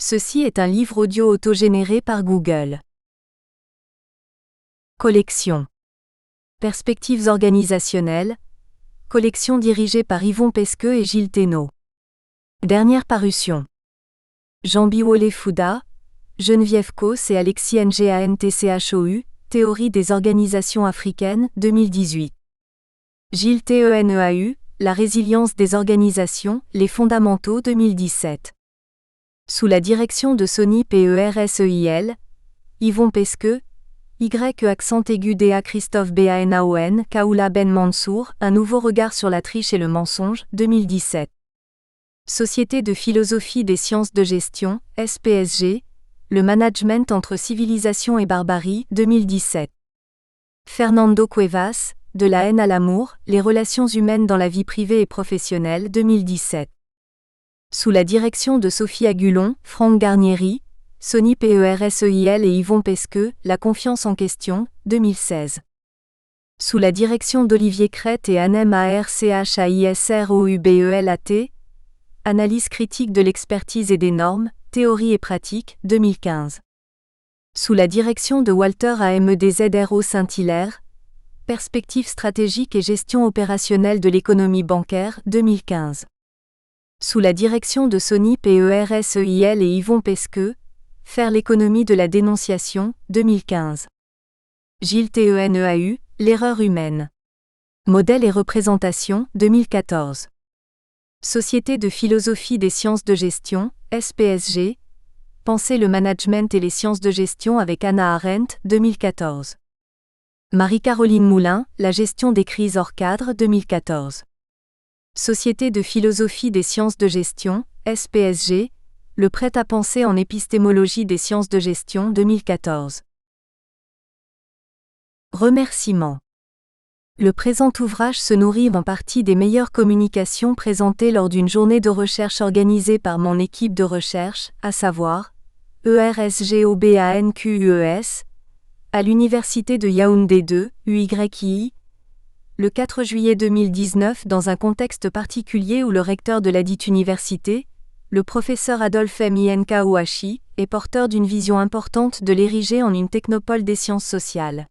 Ceci est un livre audio autogénéré par Google. Collection. Perspectives organisationnelles. Collection dirigée par Yvon Pesqueux et Gilles Thénault. Dernière parution. Jambi Wolé-Fouda, Geneviève Causse et Alexis Ngantchou, Théorie des organisations africaines, 2018. Gilles Thénault, La résilience des organisations, les fondamentaux, 2017. Sous la direction de Sony PERSEIL, Yvon Pesqueux, YE Christophe BANAON, Kaoula Ben Mansour, Un nouveau regard sur la triche et le mensonge, 2017. Société de philosophie des sciences de gestion, SPSG, Le management entre civilisation et barbarie, 2017. Fernando Cuevas, De la haine à l'amour, les relations humaines dans la vie privée et professionnelle, 2017. Sous la direction de Sophie Agulon, Franck Garnieri, Sony PERSEIL et Yvon Pesqueux, La confiance en question, 2016. Sous la direction d'Olivier Crête et Anem ARCHAISROUBELAT, Analyse critique de l'expertise et des normes, théorie et pratique, 2015. Sous la direction de Walter AMEDZRO Saint-Hilaire, Perspectives stratégiques et gestion opérationnelle de l'économie bancaire, 2015. Sous la direction de Sony PERSEIL et Yvon Pesqueux, Faire l'économie de la dénonciation, 2015. Gilles Thénault, L'erreur humaine. Modèle et représentation, 2014. Société de philosophie des sciences de gestion, SPSG, Penser le management et les sciences de gestion avec Hannah Arendt, 2014. Marie-Caroline Moulin, La gestion des crises hors cadre, 2014. Société de philosophie des sciences de gestion, SPSG, Le prêt-à-penser en épistémologie des sciences de gestion, 2014. Remerciements. Le présent ouvrage se nourrit en partie des meilleures communications présentées lors d'une journée de recherche organisée par mon équipe de recherche, à savoir ERSGOBANQUES, à l'Université de Yaoundé 2, UYI, le 4 juillet 2019 dans un contexte particulier où le recteur de ladite université, le professeur Adolphe Mienkawuashi, est porteur d'une vision importante de l'ériger en une technopole des sciences sociales.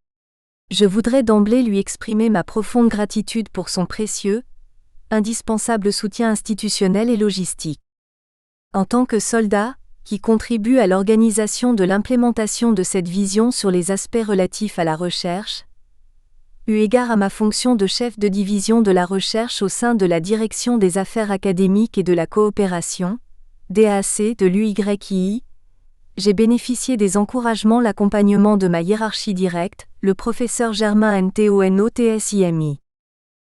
Je voudrais d'emblée lui exprimer ma profonde gratitude pour son précieux, indispensable soutien institutionnel et logistique. En tant que soldat, qui contribue à l'organisation de l'implémentation de cette vision sur les aspects relatifs à la recherche, eu égard à ma fonction de chef de division de la recherche au sein de la Direction des affaires académiques et de la coopération, DAC de l'UYI, j'ai bénéficié des encouragements, l'accompagnement de ma hiérarchie directe, le professeur Germain NTONOTSIMI.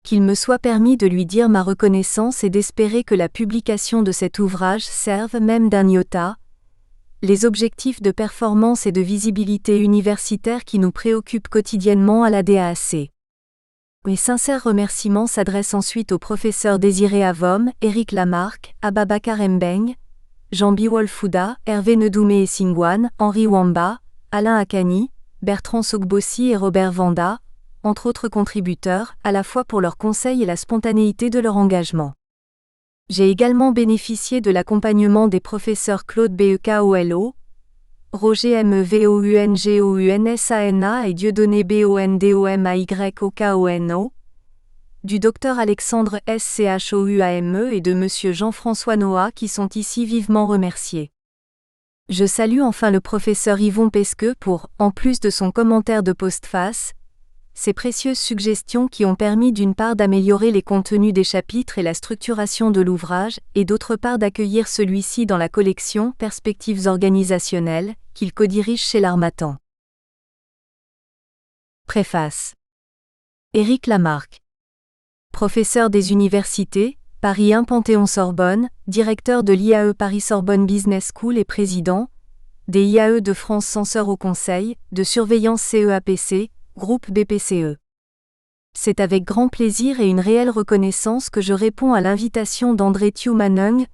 Qu'il me soit permis de lui dire ma reconnaissance et d'espérer que la publication de cet ouvrage serve même d'un iota les objectifs de performance et de visibilité universitaire qui nous préoccupent quotidiennement à la DAC. Mes sincères remerciements s'adressent ensuite aux professeurs Désiré Avom, Éric Lamarck, Ababakar Mbeng, Jambi Wolé-Fouda, Hervé Nedoumé Essingwan, Henri Wamba, Alain Akani, Bertrand Sogbossi et Robert Vanda, entre autres contributeurs, à la fois pour leurs conseils et la spontanéité de leur engagement. J'ai également bénéficié de l'accompagnement des professeurs Claude Bekolo, Roger Mevouнгounsana et Dieudonné BondomayOKONO, du docteur Alexandre SCHOUAME et de M. Jean-François Noah qui sont ici vivement remerciés. Je salue enfin le professeur Yvon Pesqueux pour, en plus de son commentaire de postface, ces précieuses suggestions qui ont permis d'une part d'améliorer les contenus des chapitres et la structuration de l'ouvrage, et d'autre part d'accueillir celui-ci dans la collection Perspectives organisationnelles, qu'il codirige chez l'Harmattan. Préface. Éric Lamarck. Professeur des universités, Paris 1 Panthéon-Sorbonne, directeur de l'IAE Paris-Sorbonne Business School et président des IAE de France censeur au Conseil de surveillance CEAPC, groupe BPCE. C'est avec grand plaisir et une réelle reconnaissance que je réponds à l'invitation d'André Thioumanung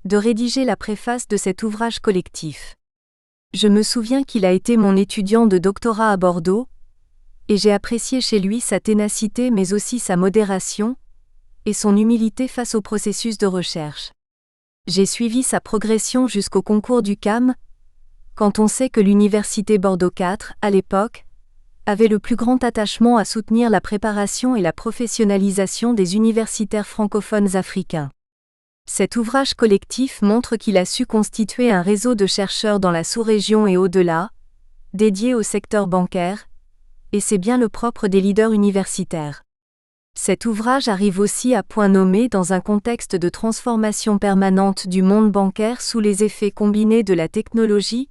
de rédiger la préface de cet ouvrage collectif. Je me souviens qu'il a été mon étudiant de doctorat à Bordeaux, et j'ai apprécié chez lui sa ténacité mais aussi sa modération, et son humilité face au processus de recherche. J'ai suivi sa progression jusqu'au concours du CAM, quand on sait que l'Université Bordeaux IV, à l'époque, avait le plus grand attachement à soutenir la préparation et la professionnalisation des universitaires francophones africains. Cet ouvrage collectif montre qu'il a su constituer un réseau de chercheurs dans la sous-région et au-delà, dédié au secteur bancaire, et c'est bien le propre des leaders universitaires. Cet ouvrage arrive aussi à point nommé dans un contexte de transformation permanente du monde bancaire sous les effets combinés de la technologie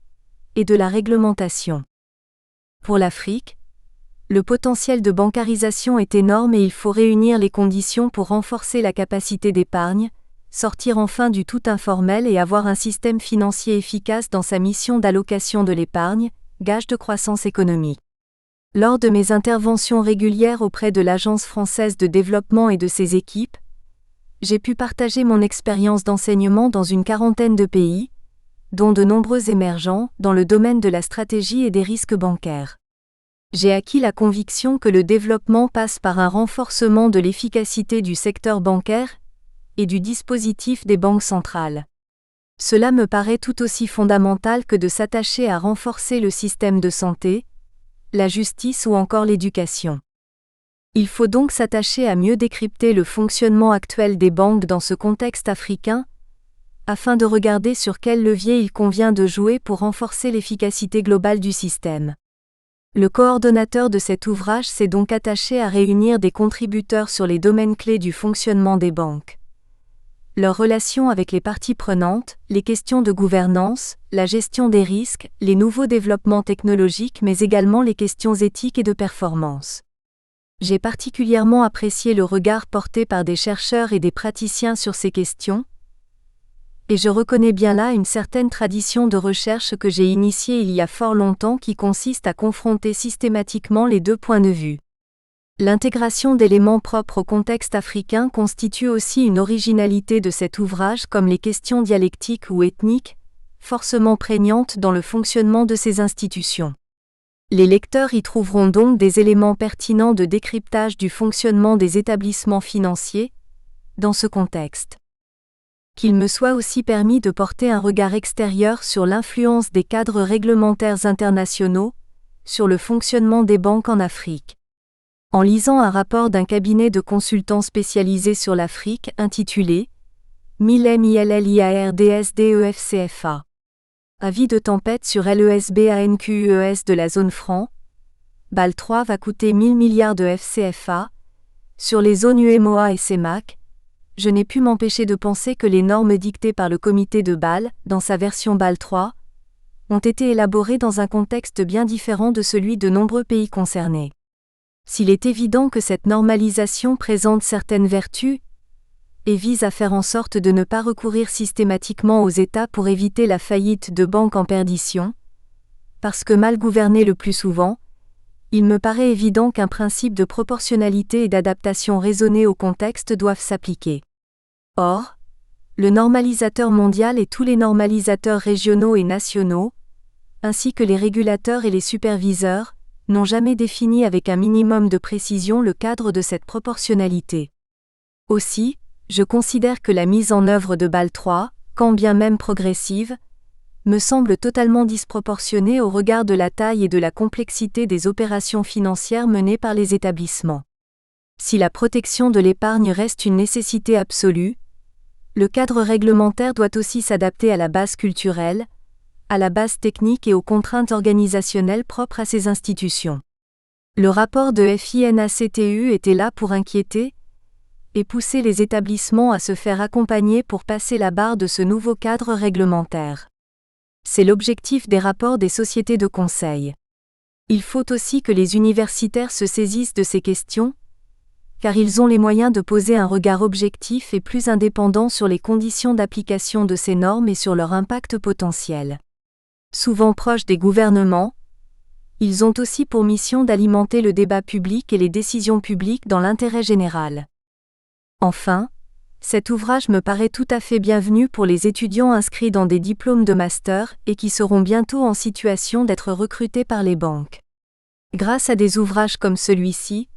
et de la réglementation. Pour l'Afrique, le potentiel de bancarisation est énorme et il faut réunir les conditions pour renforcer la capacité d'épargne, sortir enfin du tout informel et avoir un système financier efficace dans sa mission d'allocation de l'épargne, gage de croissance économique. Lors de mes interventions régulières auprès de l'Agence française de développement et de ses équipes, j'ai pu partager mon expérience d'enseignement dans une quarantaine de pays, dont de nombreux émergents, dans le domaine de la stratégie et des risques bancaires. J'ai acquis la conviction que le développement passe par un renforcement de l'efficacité du secteur bancaire et du dispositif des banques centrales. Cela me paraît tout aussi fondamental que de s'attacher à renforcer le système de santé, la justice ou encore l'éducation. Il faut donc s'attacher à mieux décrypter le fonctionnement actuel des banques dans ce contexte africain, afin de regarder sur quel levier il convient de jouer pour renforcer l'efficacité globale du système. Le coordonnateur de cet ouvrage s'est donc attaché à réunir des contributeurs sur les domaines clés du fonctionnement des banques. Leurs relations avec les parties prenantes, les questions de gouvernance, la gestion des risques, les nouveaux développements technologiques mais également les questions éthiques et de performance. J'ai particulièrement apprécié le regard porté par des chercheurs et des praticiens sur ces questions, et je reconnais bien là une certaine tradition de recherche que j'ai initiée il y a fort longtemps qui consiste à confronter systématiquement les deux points de vue. L'intégration d'éléments propres au contexte africain constitue aussi une originalité de cet ouvrage comme les questions dialectiques ou ethniques, forcément prégnantes dans le fonctionnement de ces institutions. Les lecteurs y trouveront donc des éléments pertinents de décryptage du fonctionnement des établissements financiers, dans ce contexte. Qu'il me soit aussi permis de porter un regard extérieur sur l'influence des cadres réglementaires internationaux, sur le fonctionnement des banques en Afrique. En lisant un rapport d'un cabinet de consultants spécialisé sur l'Afrique intitulé « MILLIARDSDEFCFA. Avis de tempête sur l'ESBANQUES de la zone franc, BAL 3 va coûter 1000 milliards de FCFA, sur les zones UMOA et CEMAC », je n'ai pu m'empêcher de penser que les normes dictées par le comité de Bâle, dans sa version BAL 3, ont été élaborées dans un contexte bien différent de celui de nombreux pays concernés. S'il est évident que cette normalisation présente certaines vertus et vise à faire en sorte de ne pas recourir systématiquement aux États pour éviter la faillite de banques en perdition, parce que mal gouvernées le plus souvent, il me paraît évident qu'un principe de proportionnalité et d'adaptation raisonnée au contexte doivent s'appliquer. Or, le normalisateur mondial et tous les normalisateurs régionaux et nationaux, ainsi que les régulateurs et les superviseurs, n'ont jamais défini avec un minimum de précision le cadre de cette proportionnalité. Aussi, je considère que la mise en œuvre de Bâle 3, quand bien même progressive, me semble totalement disproportionnée au regard de la taille et de la complexité des opérations financières menées par les établissements. Si la protection de l'épargne reste une nécessité absolue, le cadre réglementaire doit aussi s'adapter à la base culturelle, à la base technique et aux contraintes organisationnelles propres à ces institutions. Le rapport de FINACTU était là pour inquiéter et pousser les établissements à se faire accompagner pour passer la barre de ce nouveau cadre réglementaire. C'est l'objectif des rapports des sociétés de conseil. Il faut aussi que les universitaires se saisissent de ces questions, car ils ont les moyens de poser un regard objectif et plus indépendant sur les conditions d'application de ces normes et sur leur impact potentiel. Souvent proches des gouvernements, ils ont aussi pour mission d'alimenter le débat public et les décisions publiques dans l'intérêt général. Enfin, cet ouvrage me paraît tout à fait bienvenu pour les étudiants inscrits dans des diplômes de master et qui seront bientôt en situation d'être recrutés par les banques. Grâce à des ouvrages comme celui-ci,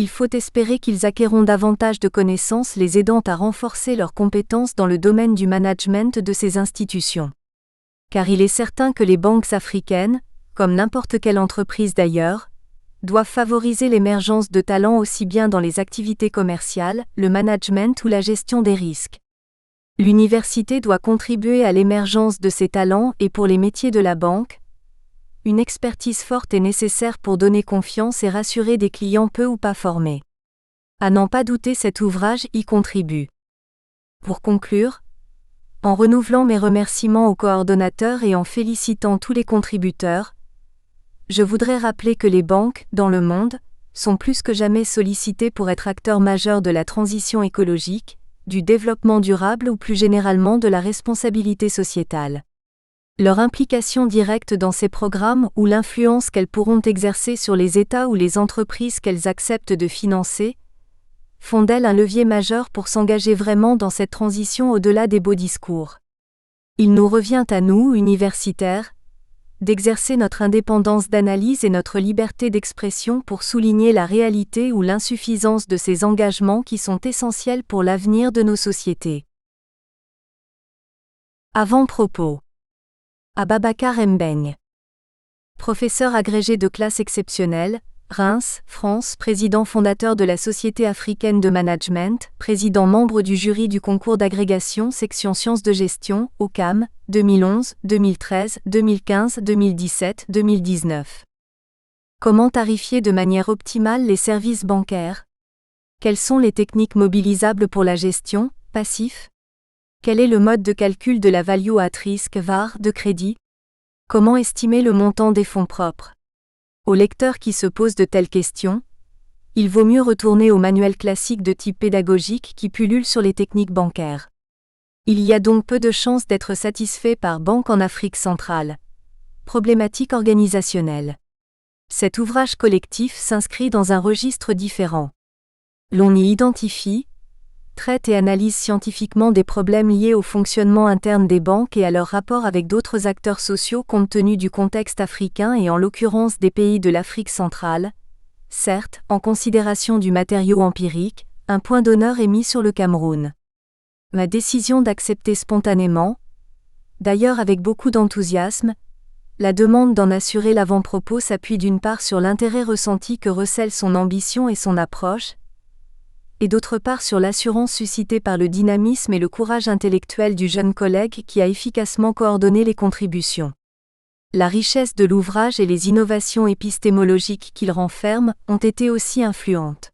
Il faut espérer qu'ils acquerront davantage de connaissances les aidant à renforcer leurs compétences dans le domaine du management de ces institutions. Car il est certain que les banques africaines, comme n'importe quelle entreprise d'ailleurs, doivent favoriser l'émergence de talents aussi bien dans les activités commerciales, le management ou la gestion des risques. L'université doit contribuer à l'émergence de ces talents et pour les métiers de la banque, une expertise forte est nécessaire pour donner confiance et rassurer des clients peu ou pas formés. À n'en pas douter, cet ouvrage y contribue. Pour conclure, en renouvelant mes remerciements aux coordonnateurs et en félicitant tous les contributeurs, je voudrais rappeler que les banques, dans le monde, sont plus que jamais sollicitées pour être acteurs majeurs de la transition écologique, du développement durable ou plus généralement de la responsabilité sociétale. Leur implication directe dans ces programmes ou l'influence qu'elles pourront exercer sur les États ou les entreprises qu'elles acceptent de financer, font d'elles un levier majeur pour s'engager vraiment dans cette transition au-delà des beaux discours. Il nous revient à nous, universitaires, d'exercer notre indépendance d'analyse et notre liberté d'expression pour souligner la réalité ou l'insuffisance de ces engagements qui sont essentiels pour l'avenir de nos sociétés. Avant-propos. Ababakar Mbeng. Professeur agrégé de classe exceptionnelle, Reims, France, président fondateur de la Société africaine de management, président membre du jury du concours d'agrégation section sciences de gestion, OCAM, 2011, 2013, 2015, 2017, 2019. Comment tarifier de manière optimale les services bancaires? Quelles sont les techniques mobilisables pour la gestion, passif? Quel est le mode de calcul de la value at risk VaR de crédit? Comment estimer le montant des fonds propres? Aux lecteurs qui se posent de telles questions, il vaut mieux retourner aux manuels classiques de type pédagogique qui pullulent sur les techniques bancaires. Il y a donc peu de chances d'être satisfait par Banque en Afrique centrale. Problématique organisationnelle. Cet ouvrage collectif s'inscrit dans un registre différent. L'on y identifie, traite et analyse scientifiquement des problèmes liés au fonctionnement interne des banques et à leur rapport avec d'autres acteurs sociaux compte tenu du contexte africain et en l'occurrence des pays de l'Afrique centrale. Certes, en considération du matériau empirique, un point d'honneur est mis sur le Cameroun. Ma décision d'accepter spontanément, d'ailleurs avec beaucoup d'enthousiasme, la demande d'en assurer l'avant-propos s'appuie d'une part sur l'intérêt ressenti que recèle son ambition et son approche, et d'autre part sur l'assurance suscitée par le dynamisme et le courage intellectuel du jeune collègue qui a efficacement coordonné les contributions. La richesse de l'ouvrage et les innovations épistémologiques qu'il renferme ont été aussi influentes.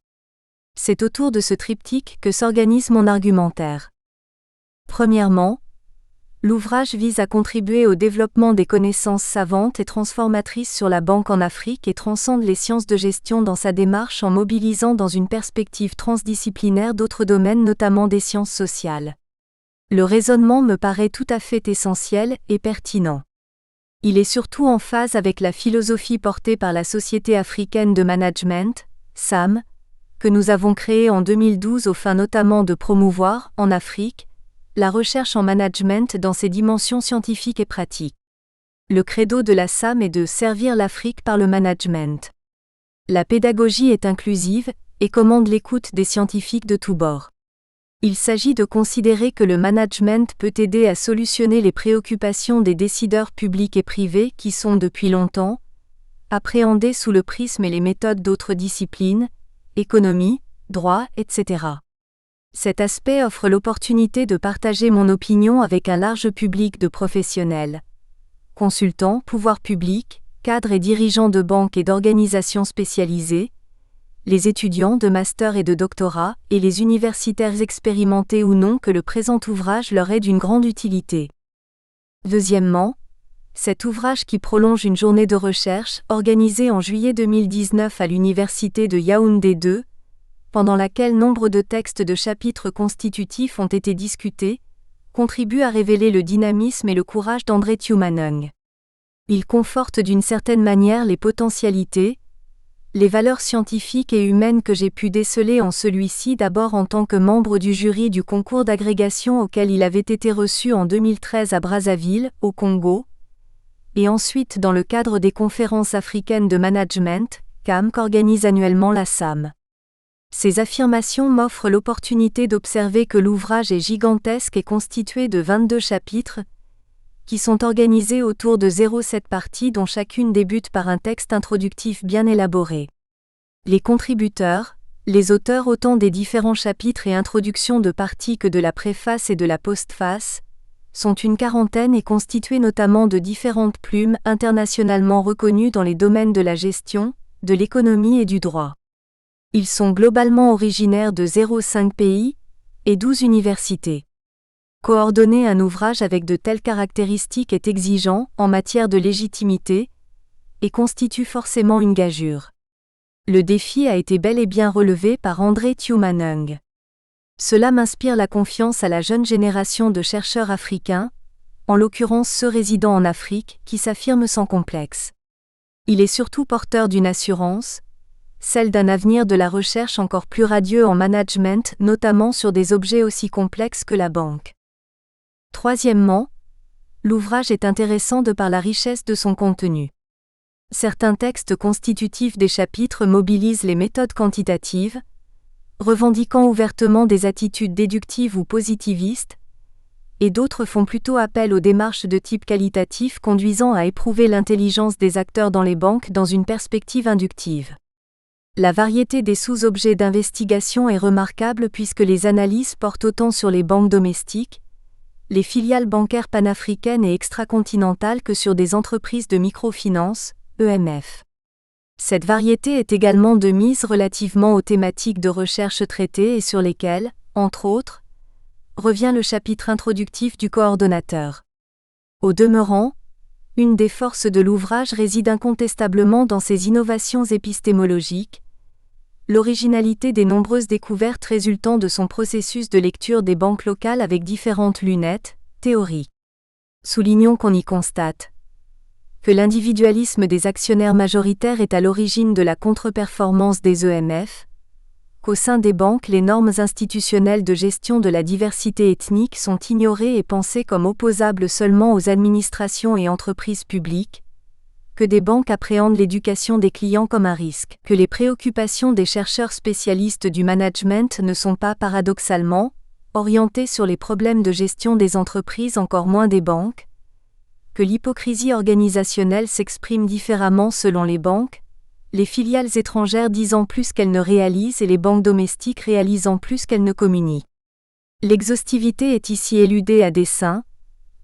C'est autour de ce triptyque que s'organise mon argumentaire. Premièrement, l'ouvrage vise à contribuer au développement des connaissances savantes et transformatrices sur la banque en Afrique et transcende les sciences de gestion dans sa démarche en mobilisant dans une perspective transdisciplinaire d'autres domaines notamment des sciences sociales. Le raisonnement me paraît tout à fait essentiel et pertinent. Il est surtout en phase avec la philosophie portée par la Société africaine de management, SAM, que nous avons créée en 2012 aux fins notamment de promouvoir, en Afrique, la recherche en management dans ses dimensions scientifiques et pratiques. Le credo de la SAM est de servir l'Afrique par le management. La pédagogie est inclusive et commande l'écoute des scientifiques de tous bords. Il s'agit de considérer que le management peut aider à solutionner les préoccupations des décideurs publics et privés qui sont depuis longtemps appréhendées sous le prisme et les méthodes d'autres disciplines, économie, droit, etc. Cet aspect offre l'opportunité de partager mon opinion avec un large public de professionnels, consultants, pouvoirs publics, cadres et dirigeants de banques et d'organisations spécialisées, les étudiants de master et de doctorat, et les universitaires expérimentés ou non que le présent ouvrage leur est d'une grande utilité. Deuxièmement, cet ouvrage qui prolonge une journée de recherche organisée en juillet 2019 à l'université de Yaoundé 2, pendant laquelle nombre de textes de chapitres constitutifs ont été discutés, contribue à révéler le dynamisme et le courage d'André Tumanung. Il conforte d'une certaine manière les potentialités, les valeurs scientifiques et humaines que j'ai pu déceler en celui-ci d'abord en tant que membre du jury du concours d'agrégation auquel il avait été reçu en 2013 à Brazzaville, au Congo, et ensuite dans le cadre des conférences africaines de management, CAM qu'organise annuellement la SAM. Ces affirmations m'offrent l'opportunité d'observer que l'ouvrage est gigantesque et constitué de 22 chapitres, qui sont organisés autour de 0,7 parties dont chacune débute par un texte introductif bien élaboré. Les contributeurs, les auteurs autant des différents chapitres et introductions de parties que de la préface et de la postface, sont une quarantaine et constitués notamment de différentes plumes internationalement reconnues dans les domaines de la gestion, de l'économie et du droit. Ils sont globalement originaires de 0,5 pays et 12 universités. Coordonner un ouvrage avec de telles caractéristiques est exigeant en matière de légitimité et constitue forcément une gageure. Le défi a été bel et bien relevé par André Tumanung. Cela m'inspire la confiance à la jeune génération de chercheurs africains, en l'occurrence ceux résidant en Afrique, qui s'affirment sans complexe. Il est surtout porteur d'une assurance, celle d'un avenir de la recherche encore plus radieux en management, notamment sur des objets aussi complexes que la banque. Troisièmement, l'ouvrage est intéressant de par la richesse de son contenu. Certains textes constitutifs des chapitres mobilisent les méthodes quantitatives, revendiquant ouvertement des attitudes déductives ou positivistes, et d'autres font plutôt appel aux démarches de type qualitatif conduisant à éprouver l'intelligence des acteurs dans les banques dans une perspective inductive. La variété des sous-objets d'investigation est remarquable puisque les analyses portent autant sur les banques domestiques, les filiales bancaires panafricaines et extracontinentales que sur des entreprises de microfinance, EMF. Cette variété est également de mise relativement aux thématiques de recherche traitées et sur lesquelles, entre autres, revient le chapitre introductif du coordonnateur. Au demeurant, une des forces de l'ouvrage réside incontestablement dans ses innovations épistémologiques, l'originalité des nombreuses découvertes résultant de son processus de lecture des banques locales avec différentes lunettes, théories. Soulignons qu'on y constate que l'individualisme des actionnaires majoritaires est à l'origine de la contre-performance des EMF, qu'au sein des banques les normes institutionnelles de gestion de la diversité ethnique sont ignorées et pensées comme opposables seulement aux administrations et entreprises publiques, que des banques appréhendent l'éducation des clients comme un risque, que les préoccupations des chercheurs spécialistes du management ne sont pas paradoxalement orientées sur les problèmes de gestion des entreprises encore moins des banques, que l'hypocrisie organisationnelle s'exprime différemment selon les banques, les filiales étrangères disant plus qu'elles ne réalisent et les banques domestiques réalisant plus qu'elles ne communient. L'exhaustivité est ici éludée à dessein,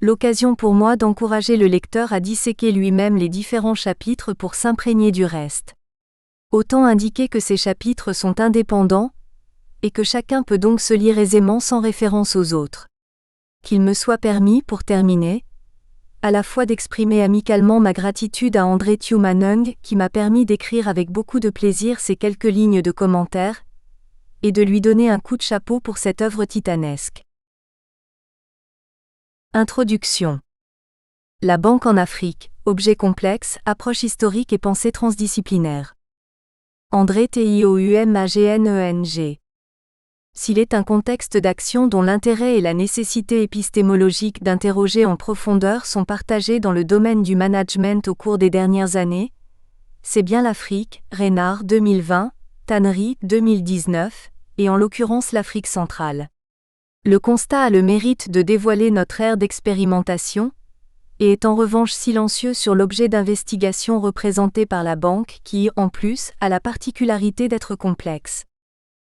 l'occasion pour moi d'encourager le lecteur à disséquer lui-même les différents chapitres pour s'imprégner du reste. Autant indiquer que ces chapitres sont indépendants, et que chacun peut donc se lire aisément sans référence aux autres. Qu'il me soit permis, pour terminer, à la fois d'exprimer amicalement ma gratitude à André Tumanung qui m'a permis d'écrire avec beaucoup de plaisir ces quelques lignes de commentaires, et de lui donner un coup de chapeau pour cette œuvre titanesque. Introduction. La banque en Afrique, objet complexe, approche historique et pensée transdisciplinaire. André Tioumaneng. S'il est un contexte d'action dont l'intérêt et la nécessité épistémologique d'interroger en profondeur sont partagés dans le domaine du management au cours des dernières années, c'est bien l'Afrique, Reynard 2020, Tannery 2019, et en l'occurrence l'Afrique centrale. Le constat a le mérite de dévoiler notre ère d'expérimentation, et est en revanche silencieux sur l'objet d'investigation représenté par la banque qui, en plus, a la particularité d'être complexe.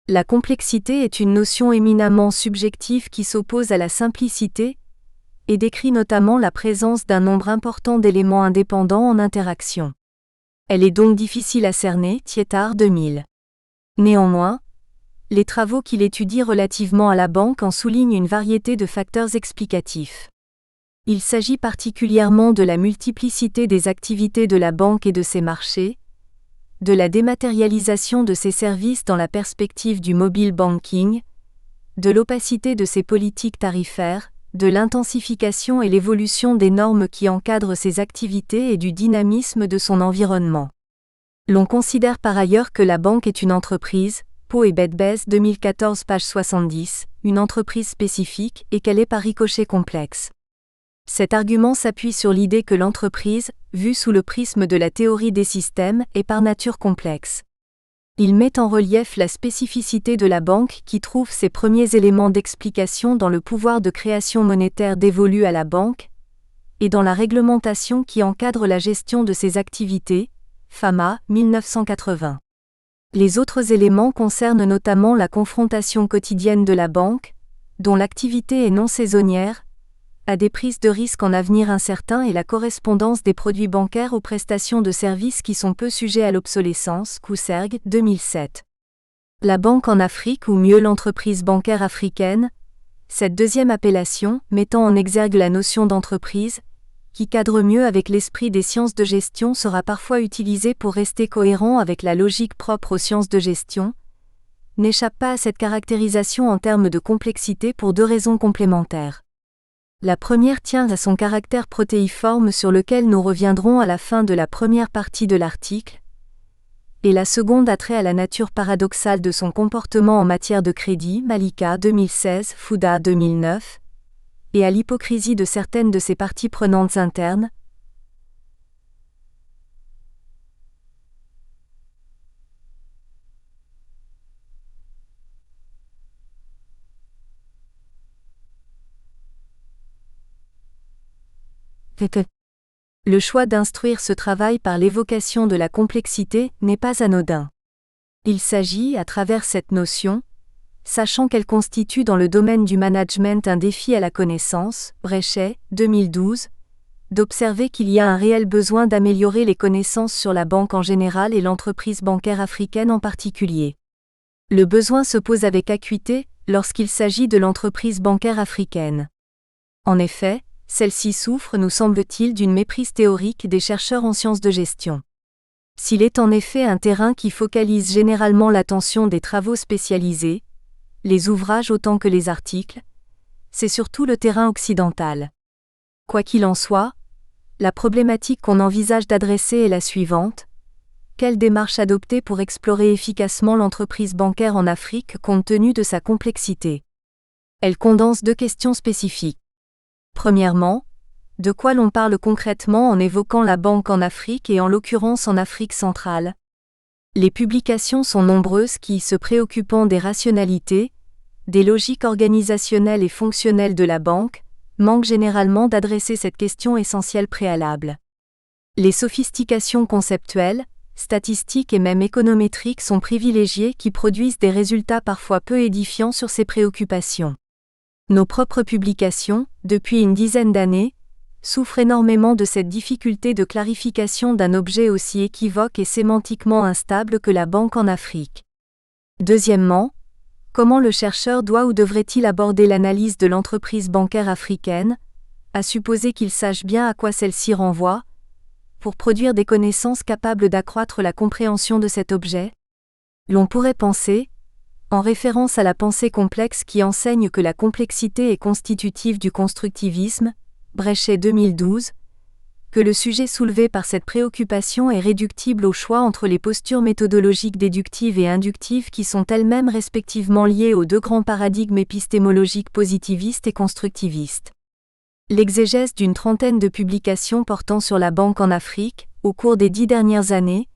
La complexité est une notion éminemment subjective qui s'oppose à la simplicité, et décrit notamment la présence d'un nombre important d'éléments indépendants en interaction. Elle est donc difficile à cerner, Tietard 2000. Néanmoins, les travaux qu'il étudie relativement à la banque en soulignent une variété de facteurs explicatifs. Il s'agit particulièrement de la multiplicité des activités de la banque et de ses marchés, de la dématérialisation de ses services dans la perspective du mobile banking, de l'opacité de ses politiques tarifaires, de l'intensification et l'évolution des normes qui encadrent ses activités et du dynamisme de son environnement. L'on considère par ailleurs que la banque est une entreprise, Pau et Bedbez 2014 page 70, une entreprise spécifique et qu'elle est par ricochet complexe. Cet argument s'appuie sur l'idée que l'entreprise, vue sous le prisme de la théorie des systèmes, est par nature complexe. Il met en relief la spécificité de la banque qui trouve ses premiers éléments d'explication dans le pouvoir de création monétaire dévolu à la banque et dans la réglementation qui encadre la gestion de ses activités, FAMA, 1980. Les autres éléments concernent notamment la confrontation quotidienne de la banque, dont l'activité est non saisonnière, à des prises de risques en avenir incertain et la correspondance des produits bancaires aux prestations de services qui sont peu sujets à l'obsolescence, Kousserg, 2007. La banque en Afrique ou mieux l'entreprise bancaire africaine, cette deuxième appellation, mettant en exergue la notion d'entreprise, qui cadre mieux avec l'esprit des sciences de gestion sera parfois utilisée pour rester cohérent avec la logique propre aux sciences de gestion, n'échappe pas à cette caractérisation en termes de complexité pour deux raisons complémentaires. La première tient à son caractère protéiforme sur lequel nous reviendrons à la fin de la première partie de l'article, et la seconde a trait à la nature paradoxale de son comportement en matière de crédit, Malika 2016, Fouda 2009, et à l'hypocrisie de certaines de ses parties prenantes internes. Le choix d'instruire ce travail par l'évocation de la complexité n'est pas anodin. Il s'agit, à travers cette notion, sachant qu'elle constitue dans le domaine du management un défi à la connaissance, Brechet, 2012, d'observer qu'il y a un réel besoin d'améliorer les connaissances sur la banque en général et l'entreprise bancaire africaine en particulier. Le besoin se pose avec acuité lorsqu'il s'agit de l'entreprise bancaire africaine. En effet, celle-ci souffre, nous semble-t-il, d'une méprise théorique des chercheurs en sciences de gestion. S'il est en effet un terrain qui focalise généralement l'attention des travaux spécialisés, les ouvrages autant que les articles, c'est surtout le terrain occidental. Quoi qu'il en soit, la problématique qu'on envisage d'adresser est la suivante. Quelle démarche adopter pour explorer efficacement l'entreprise bancaire en Afrique compte tenu de sa complexité? Elle condense deux questions spécifiques. Premièrement, de quoi l'on parle concrètement en évoquant la banque en Afrique et en l'occurrence en Afrique centrale? Les publications sont nombreuses qui, se préoccupant des rationalités, des logiques organisationnelles et fonctionnelles de la banque, manquent généralement d'adresser cette question essentielle préalable. Les sophistications conceptuelles, statistiques et même économétriques sont privilégiées qui produisent des résultats parfois peu édifiants sur ces préoccupations. Nos propres publications, depuis une dizaine d'années, souffrent énormément de cette difficulté de clarification d'un objet aussi équivoque et sémantiquement instable que la banque en Afrique. Deuxièmement, comment le chercheur doit ou devrait-il aborder l'analyse de l'entreprise bancaire africaine, à supposer qu'il sache bien à quoi celle-ci renvoie, pour produire des connaissances capables d'accroître la compréhension de cet objet? L'on pourrait penser, en référence à la pensée complexe qui enseigne que la complexité est constitutive du constructivisme, Brechet 2012, que le sujet soulevé par cette préoccupation est réductible au choix entre les postures méthodologiques déductives et inductives qui sont elles-mêmes respectivement liées aux deux grands paradigmes épistémologiques positivistes et constructivistes. L'exégèse d'une trentaine de publications portant sur la banque en Afrique, au cours des 10 dernières années,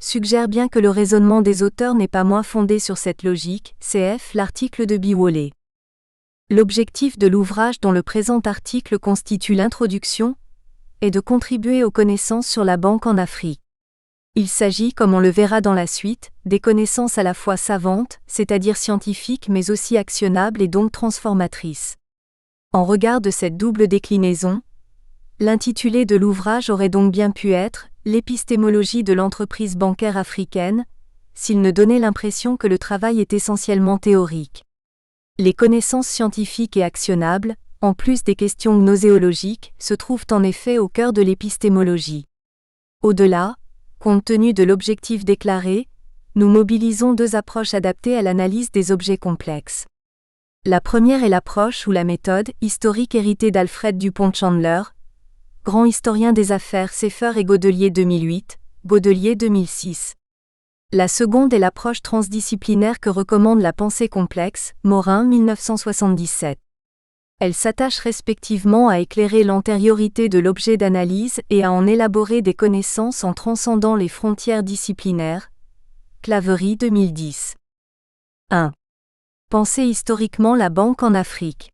suggère bien que le raisonnement des auteurs n'est pas moins fondé sur cette logique, cf. L'article de Biwole. L'objectif de l'ouvrage dont le présent article constitue l'introduction est de contribuer aux connaissances sur la banque en Afrique. Il s'agit, comme on le verra dans la suite, des connaissances à la fois savantes, c'est-à-dire scientifiques mais aussi actionnables et donc transformatrices. En regard de cette double déclinaison, l'intitulé de l'ouvrage aurait donc bien pu être « L'épistémologie de l'entreprise bancaire africaine », s'il ne donnait l'impression que le travail est essentiellement théorique. Les connaissances scientifiques et actionnables, en plus des questions gnoséologiques, se trouvent en effet au cœur de l'épistémologie. Au-delà, compte tenu de l'objectif déclaré, nous mobilisons deux approches adaptées à l'analyse des objets complexes. La première est l'approche ou la méthode historique héritée d'Alfred Dupont-Chandler, grand historien des affaires Seffer et Godelier 2008, Godelier 2006. La seconde est l'approche transdisciplinaire que recommande la pensée complexe, Morin 1977. Elle s'attache respectivement à éclairer l'antériorité de l'objet d'analyse et à en élaborer des connaissances en transcendant les frontières disciplinaires, Claverie 2010. 1. Penser historiquement la banque en Afrique.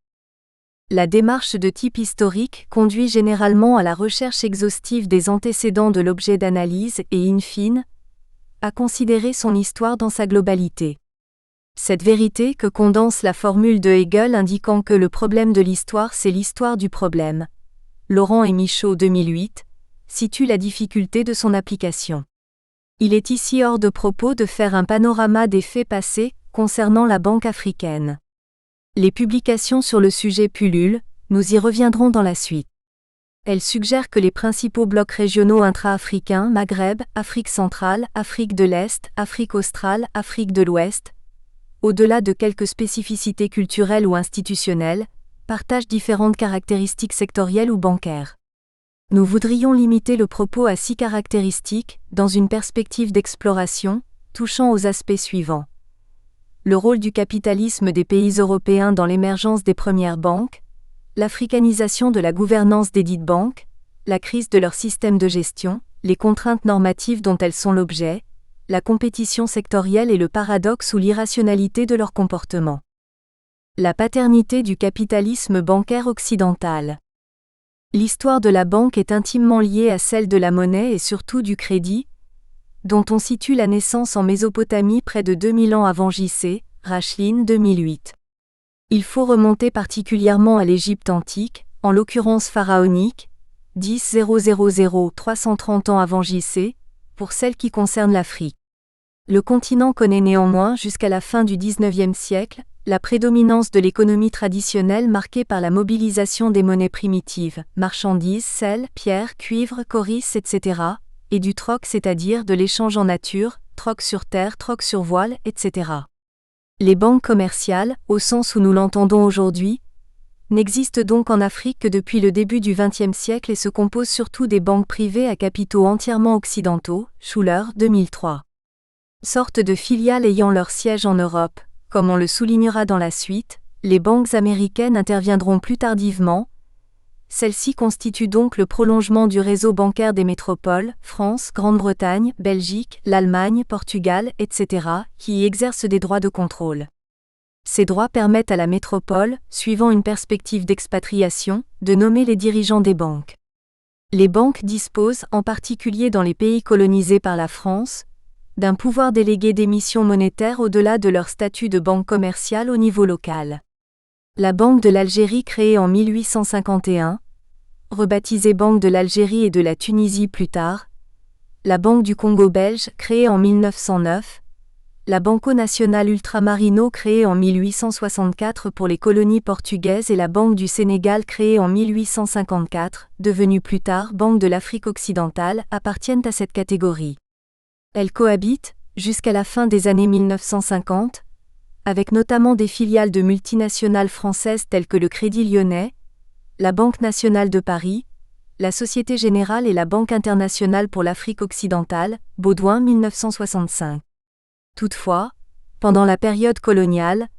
La démarche de type historique conduit généralement à la recherche exhaustive des antécédents de l'objet d'analyse et, in fine, à considérer son histoire dans sa globalité. Cette vérité que condense la formule de Hegel indiquant que le problème de l'histoire c'est l'histoire du problème, Laurent et Michaud 2008, situe la difficulté de son application. Il est ici hors de propos de faire un panorama des faits passés concernant la Banque africaine. Les publications sur le sujet pullulent, nous y reviendrons dans la suite. Elles suggèrent que les principaux blocs régionaux intra-africains, Maghreb, Afrique centrale, Afrique de l'Est, Afrique australe, Afrique de l'Ouest, au-delà de quelques spécificités culturelles ou institutionnelles, partagent différentes caractéristiques sectorielles ou bancaires. Nous voudrions limiter le propos à 6 caractéristiques, dans une perspective d'exploration, touchant aux aspects suivants. Le rôle du capitalisme des pays européens dans l'émergence des premières banques, l'africanisation de la gouvernance des dites banques, la crise de leur système de gestion, les contraintes normatives dont elles sont l'objet, la compétition sectorielle et le paradoxe ou l'irrationalité de leur comportement. La paternité du capitalisme bancaire occidental. L'histoire de la banque est intimement liée à celle de la monnaie et surtout du crédit, dont on situe la naissance en Mésopotamie près de 2000 ans avant J.C., Rachlin 2008. Il faut remonter particulièrement à l'Égypte antique, en l'occurrence pharaonique, 330 ans avant J.C., pour celle qui concerne l'Afrique. Le continent connaît néanmoins jusqu'à la fin du XIXe siècle, la prédominance de l'économie traditionnelle marquée par la mobilisation des monnaies primitives, marchandises, sel, pierre, cuivre, coris, etc., et du troc, c'est-à-dire de l'échange en nature, troc sur terre, troc sur voile, etc. Les banques commerciales, au sens où nous l'entendons aujourd'hui, n'existent donc en Afrique que depuis le début du XXe siècle et se composent surtout des banques privées à capitaux entièrement occidentaux, Schuller 2003. Sorte de filiales ayant leur siège en Europe, comme on le soulignera dans la suite, les banques américaines interviendront plus tardivement. Celles-ci constituent donc le prolongement du réseau bancaire des métropoles, France, Grande-Bretagne, Belgique, l'Allemagne, Portugal, etc., qui y exercent des droits de contrôle. Ces droits permettent à la métropole, suivant une perspective d'expatriation, de nommer les dirigeants des banques. Les banques disposent, en particulier dans les pays colonisés par la France, d'un pouvoir délégué d'émission monétaire au-delà de leur statut de banque commerciale au niveau local. La Banque de l'Algérie créée en 1851, rebaptisée Banque de l'Algérie et de la Tunisie plus tard, la Banque du Congo belge créée en 1909, la Banco Nacional Ultramarino créée en 1864 pour les colonies portugaises et la Banque du Sénégal créée en 1854, devenue plus tard Banque de l'Afrique occidentale, appartiennent à cette catégorie. Elles cohabitent, jusqu'à la fin des années 1950, avec notamment des filiales de multinationales françaises telles que le Crédit Lyonnais, la Banque nationale de Paris, la Société Générale et la Banque internationale pour l'Afrique occidentale, Baudouin 1965. Toutefois, pendant la période coloniale,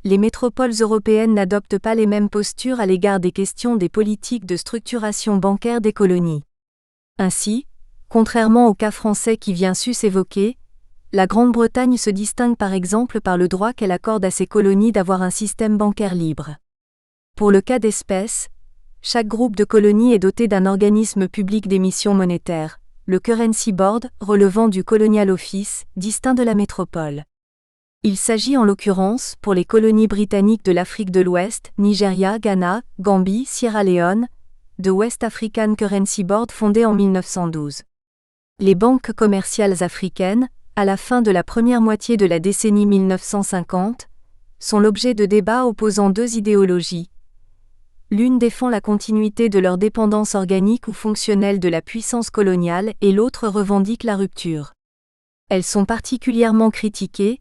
les métropoles européennes n'adoptent pas les mêmes postures à l'égard des questions des politiques de structuration bancaire des colonies. Ainsi, contrairement au cas français qui vient sus évoquer, la Grande-Bretagne se distingue par exemple par le droit qu'elle accorde à ses colonies d'avoir un système bancaire libre. Pour le cas d'espèce, chaque groupe de colonies est doté d'un organisme public d'émission monétaire, le Currency Board, relevant du Colonial Office, distinct de la métropole. Il s'agit en l'occurrence, pour les colonies britanniques de l'Afrique de l'Ouest, Nigeria, Ghana, Gambie, Sierra Leone, de West African Currency Board fondé en 1912. Les banques commerciales africaines, à la fin de la première moitié de la décennie 1950, sont l'objet de débats opposant deux idéologies. L'une défend la continuité de leur dépendance organique ou fonctionnelle de la puissance coloniale et l'autre revendique la rupture. Elles sont particulièrement critiquées,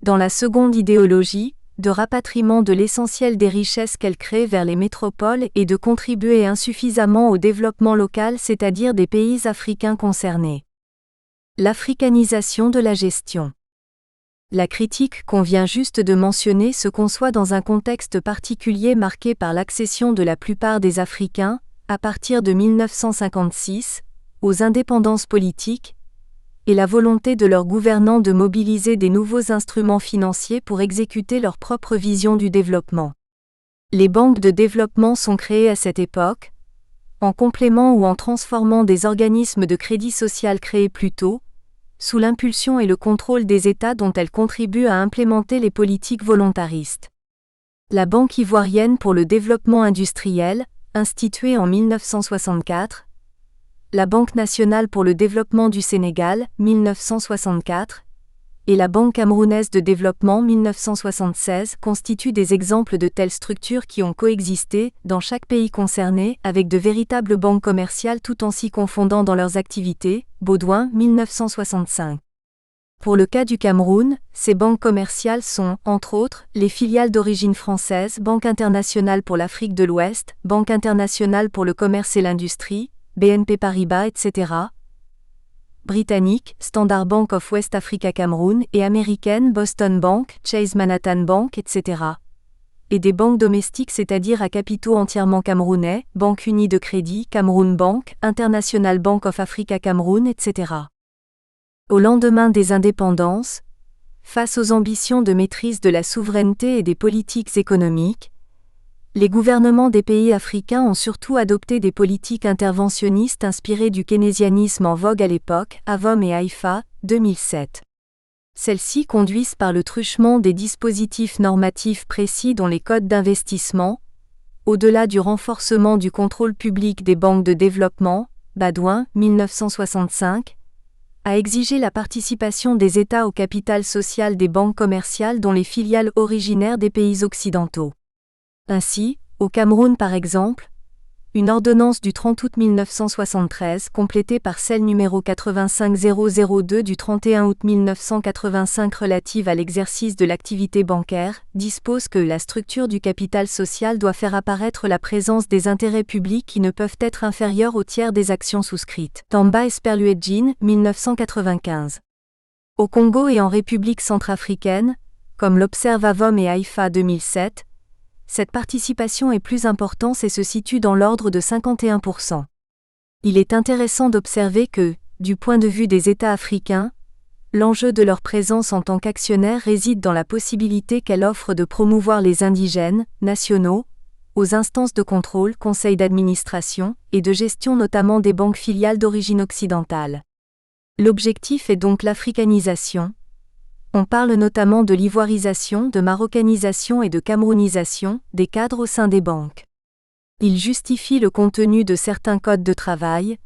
dans la seconde idéologie, de rapatriement de l'essentiel des richesses qu'elles créent vers les métropoles et de contribuer insuffisamment au développement local, c'est-à-dire des pays africains concernés. L'africanisation de la gestion. La critique qu'on vient juste de mentionner se conçoit dans un contexte particulier marqué par l'accession de la plupart des Africains, à partir de 1956, aux indépendances politiques, et la volonté de leurs gouvernants de mobiliser des nouveaux instruments financiers pour exécuter leur propre vision du développement. Les banques de développement sont créées à cette époque, en complément ou en transformant des organismes de crédit social créés plus tôt, sous l'impulsion et le contrôle des États dont elles contribuent à implémenter les politiques volontaristes. La Banque ivoirienne pour le développement industriel, instituée en 1964, la Banque nationale pour le développement du Sénégal, 1964, et la Banque camerounaise de développement 1976 constituent des exemples de telles structures qui ont coexisté, dans chaque pays concerné, avec de véritables banques commerciales tout en s'y confondant dans leurs activités, Baudouin, 1965. Pour le cas du Cameroun, ces banques commerciales sont, entre autres, les filiales d'origine française Banque internationale pour l'Afrique de l'Ouest, Banque internationale pour le commerce et l'industrie, BNP Paribas, etc., britannique, Standard Bank of West Africa Cameroun et américaine Boston Bank, Chase Manhattan Bank, etc. Et des banques domestiques, c'est-à-dire à capitaux entièrement camerounais, Banque Unie de Crédit, Cameroun Bank, International Bank of Africa Cameroun, etc. Au lendemain des indépendances, face aux ambitions de maîtrise de la souveraineté et des politiques économiques, les gouvernements des pays africains ont surtout adopté des politiques interventionnistes inspirées du keynésianisme en vogue à l'époque, Avom et Haïfa, 2007. Celles-ci conduisent par le truchement des dispositifs normatifs précis dont les codes d'investissement, au-delà du renforcement du contrôle public des banques de développement, Baudouin, 1965, à exiger la participation des États au capital social des banques commerciales dont les filiales originaires des pays occidentaux. Ainsi, au Cameroun par exemple, une ordonnance du 30 août 1973 complétée par celle numéro 85002 du 31 août 1985 relative à l'exercice de l'activité bancaire, dispose que la structure du capital social doit faire apparaître la présence des intérêts publics qui ne peuvent être inférieurs au tiers des actions souscrites. Tamba Esperluedjin, 1995. Au Congo et en République centrafricaine, comme l'observe Avom et Haïfa 2007, cette participation est plus importante et se situe dans l'ordre de 51%. Il est intéressant d'observer que, du point de vue des États africains, l'enjeu de leur présence en tant qu'actionnaires réside dans la possibilité qu'elle offre de promouvoir les indigènes, nationaux, aux instances de contrôle, conseils d'administration, et de gestion notamment des banques filiales d'origine occidentale. L'objectif est donc l'africanisation. On parle notamment de l'ivoirisation, de marocanisation et de camerounisation des cadres au sein des banques. Il justifie le contenu de certains codes de travail,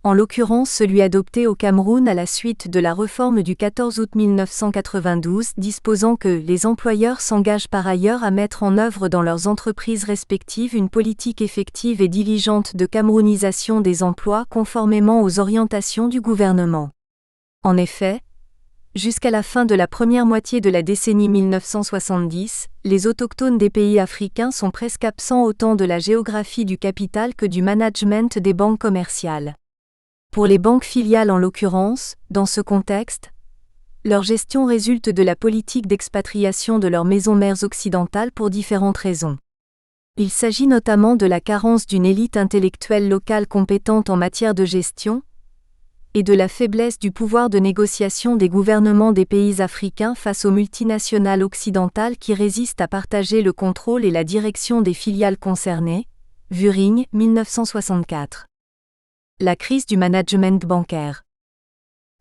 en l'occurrence celui adopté au Cameroun à la suite de la réforme du 14 août 1992 disposant que les employeurs s'engagent par ailleurs à mettre en œuvre dans leurs entreprises respectives une politique effective et diligente de camerounisation des emplois conformément aux orientations du gouvernement. En effet, jusqu'à la fin de la première moitié de la décennie 1970, les autochtones des pays africains sont presque absents autant de la géographie du capital que du management des banques commerciales. Pour les banques filiales en l'occurrence, dans ce contexte, leur gestion résulte de la politique d'expatriation de leurs maisons mères occidentales pour différentes raisons. Il s'agit notamment de la carence d'une élite intellectuelle locale compétente en matière de gestion, et de la faiblesse du pouvoir de négociation des gouvernements des pays africains face aux multinationales occidentales qui résistent à partager le contrôle et la direction des filiales concernées. Vuring, 1964. La crise du management bancaire.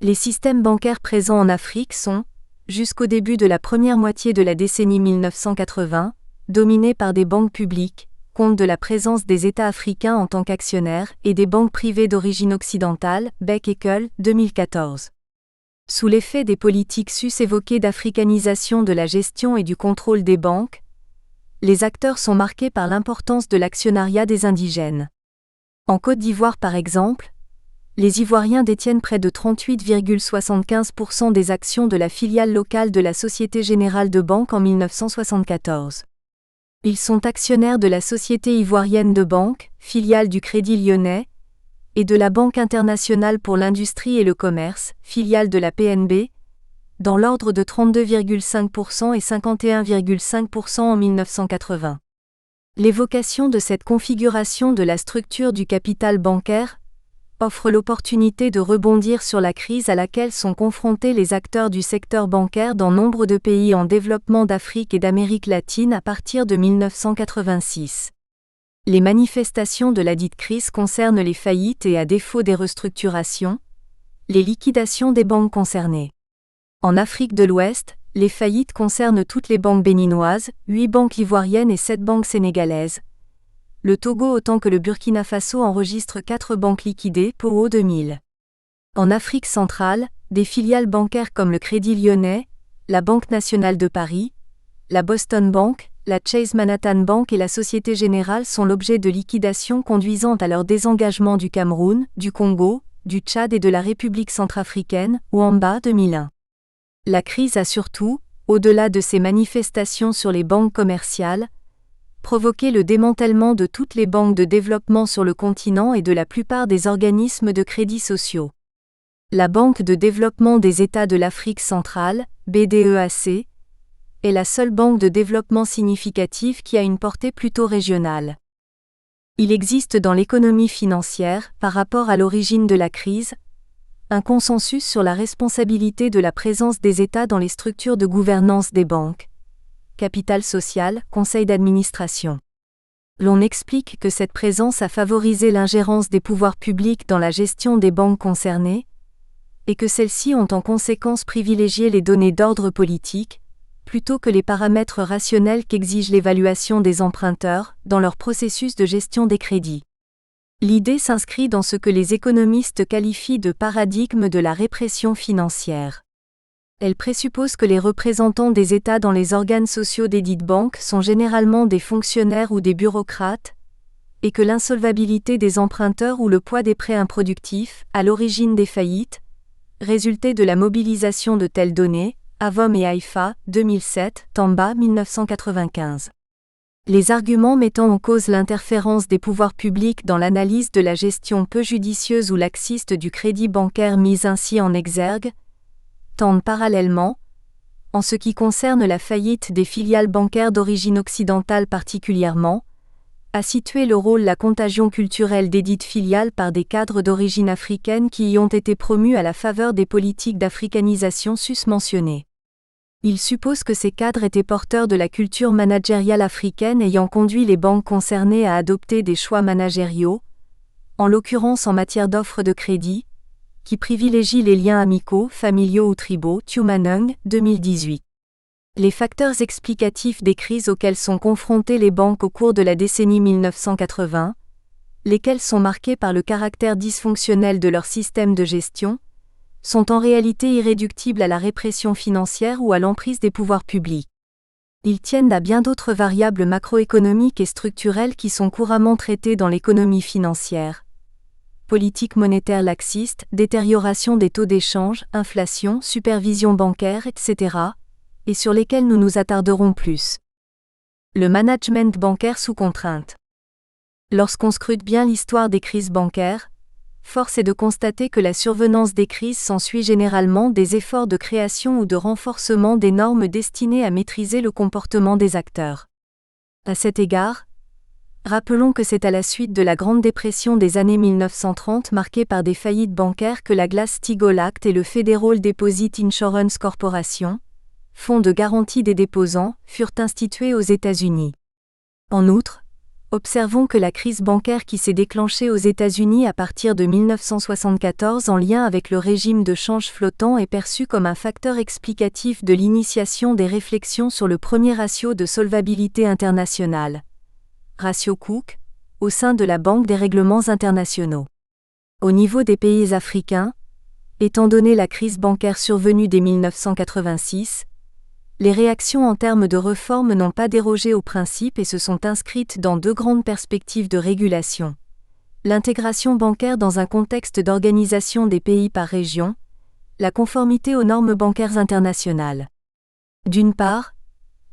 Les systèmes bancaires présents en Afrique sont, jusqu'au début de la première moitié de la décennie 1980, dominés par des banques publiques, compte de la présence des États africains en tant qu'actionnaires et des banques privées d'origine occidentale, Beck et Kull, 2014. Sous l'effet des politiques sus-évoquées d'africanisation de la gestion et du contrôle des banques, les acteurs sont marqués par l'importance de l'actionnariat des indigènes. En Côte d'Ivoire par exemple, les Ivoiriens détiennent près de 38,75% des actions de la filiale locale de la Société Générale de Banque en 1974. Ils sont actionnaires de la Société Ivoirienne de Banque, filiale du Crédit Lyonnais, et de la Banque internationale pour l'industrie et le commerce, filiale de la PNB, dans l'ordre de 32,5% et 51,5% en 1980. L'évocation de cette configuration de la structure du capital bancaire offre l'opportunité de rebondir sur la crise à laquelle sont confrontés les acteurs du secteur bancaire dans nombre de pays en développement d'Afrique et d'Amérique latine à partir de 1986. Les manifestations de ladite crise concernent les faillites et, à défaut des restructurations, les liquidations des banques concernées. En Afrique de l'Ouest, les faillites concernent toutes les banques béninoises, 8 banques ivoiriennes et 7 banques sénégalaises. Le Togo autant que le Burkina Faso enregistrent 4 banques liquidées pour au 2000. En Afrique centrale, des filiales bancaires comme le Crédit Lyonnais, la Banque nationale de Paris, la Boston Bank, la Chase Manhattan Bank et la Société Générale sont l'objet de liquidations conduisant à leur désengagement du Cameroun, du Congo, du Tchad et de la République centrafricaine, Ouamba 2001. La crise a surtout, au-delà de ces manifestations sur les banques commerciales, provoqué le démantèlement de toutes les banques de développement sur le continent et de la plupart des organismes de crédits sociaux. La Banque de développement des États de l'Afrique centrale, BDEAC, est la seule banque de développement significative qui a une portée plutôt régionale. Il existe dans l'économie financière, par rapport à l'origine de la crise, un consensus sur la responsabilité de la présence des États dans les structures de gouvernance des banques. Capital social, conseil d'administration. L'on explique que cette présence a favorisé l'ingérence des pouvoirs publics dans la gestion des banques concernées, et que celles-ci ont en conséquence privilégié les données d'ordre politique, plutôt que les paramètres rationnels qu'exige l'évaluation des emprunteurs dans leur processus de gestion des crédits. L'idée s'inscrit dans ce que les économistes qualifient de paradigme de la répression financière. Elle présuppose que les représentants des États dans les organes sociaux desdites banques sont généralement des fonctionnaires ou des bureaucrates, et que l'insolvabilité des emprunteurs ou le poids des prêts improductifs, à l'origine des faillites, résultait de la mobilisation de telles données, Avom et Haïfa, 2007, Tamba, 1995. Les arguments mettant en cause l'interférence des pouvoirs publics dans l'analyse de la gestion peu judicieuse ou laxiste du crédit bancaire mise ainsi en exergue, tendent parallèlement, en ce qui concerne la faillite des filiales bancaires d'origine occidentale particulièrement, à situer le rôle la contagion culturelle desdites filiales par des cadres d'origine africaine qui y ont été promus à la faveur des politiques d'africanisation susmentionnées. Il suppose que ces cadres étaient porteurs de la culture managériale africaine ayant conduit les banques concernées à adopter des choix managériaux, en l'occurrence en matière d'offres de crédit, qui privilégient les liens amicaux, familiaux ou tribaux, Tumanung, 2018. Les facteurs explicatifs des crises auxquelles sont confrontées les banques au cours de la décennie 1980, lesquelles sont marquées par le caractère dysfonctionnel de leur système de gestion, sont en réalité irréductibles à la répression financière ou à l'emprise des pouvoirs publics. Ils tiennent à bien d'autres variables macroéconomiques et structurelles qui sont couramment traitées dans l'économie financière. Politique monétaire laxiste, détérioration des taux d'échange, inflation, supervision bancaire, etc., et sur lesquelles nous nous attarderons plus. Le management bancaire sous contrainte. Lorsqu'on scrute bien l'histoire des crises bancaires, force est de constater que la survenance des crises s'ensuit généralement des efforts de création ou de renforcement des normes destinées à maîtriser le comportement des acteurs. À cet égard, rappelons que c'est à la suite de la Grande Dépression des années 1930 marquée par des faillites bancaires que la Glass-Steagall Act et le Federal Deposit Insurance Corporation, fonds de garantie des déposants, furent institués aux États-Unis. En outre, observons que la crise bancaire qui s'est déclenchée aux États-Unis à partir de 1974 en lien avec le régime de change flottant est perçue comme un facteur explicatif de l'initiation des réflexions sur le premier ratio de solvabilité internationale, ratio Cook, au sein de la Banque des règlements internationaux. Au niveau des pays africains, étant donné la crise bancaire survenue dès 1986, les réactions en termes de réforme n'ont pas dérogé au principe et se sont inscrites dans deux grandes perspectives de régulation. L'intégration bancaire dans un contexte d'organisation des pays par région, la conformité aux normes bancaires internationales. D'une part,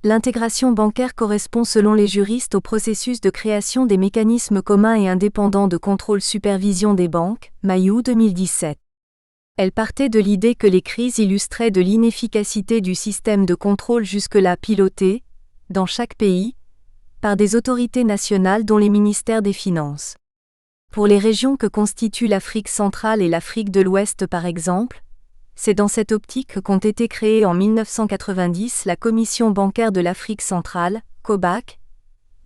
l'intégration bancaire correspond selon les juristes au processus de création des mécanismes communs et indépendants de contrôle-supervision des banques, Mayou 2017. Elle partait de l'idée que les crises illustraient de l'inefficacité du système de contrôle jusque-là piloté, dans chaque pays, par des autorités nationales dont les ministères des Finances. Pour les régions que constituent l'Afrique centrale et l'Afrique de l'Ouest par exemple, c'est dans cette optique qu'ont été créées en 1990 la Commission bancaire de l'Afrique centrale, COBAC,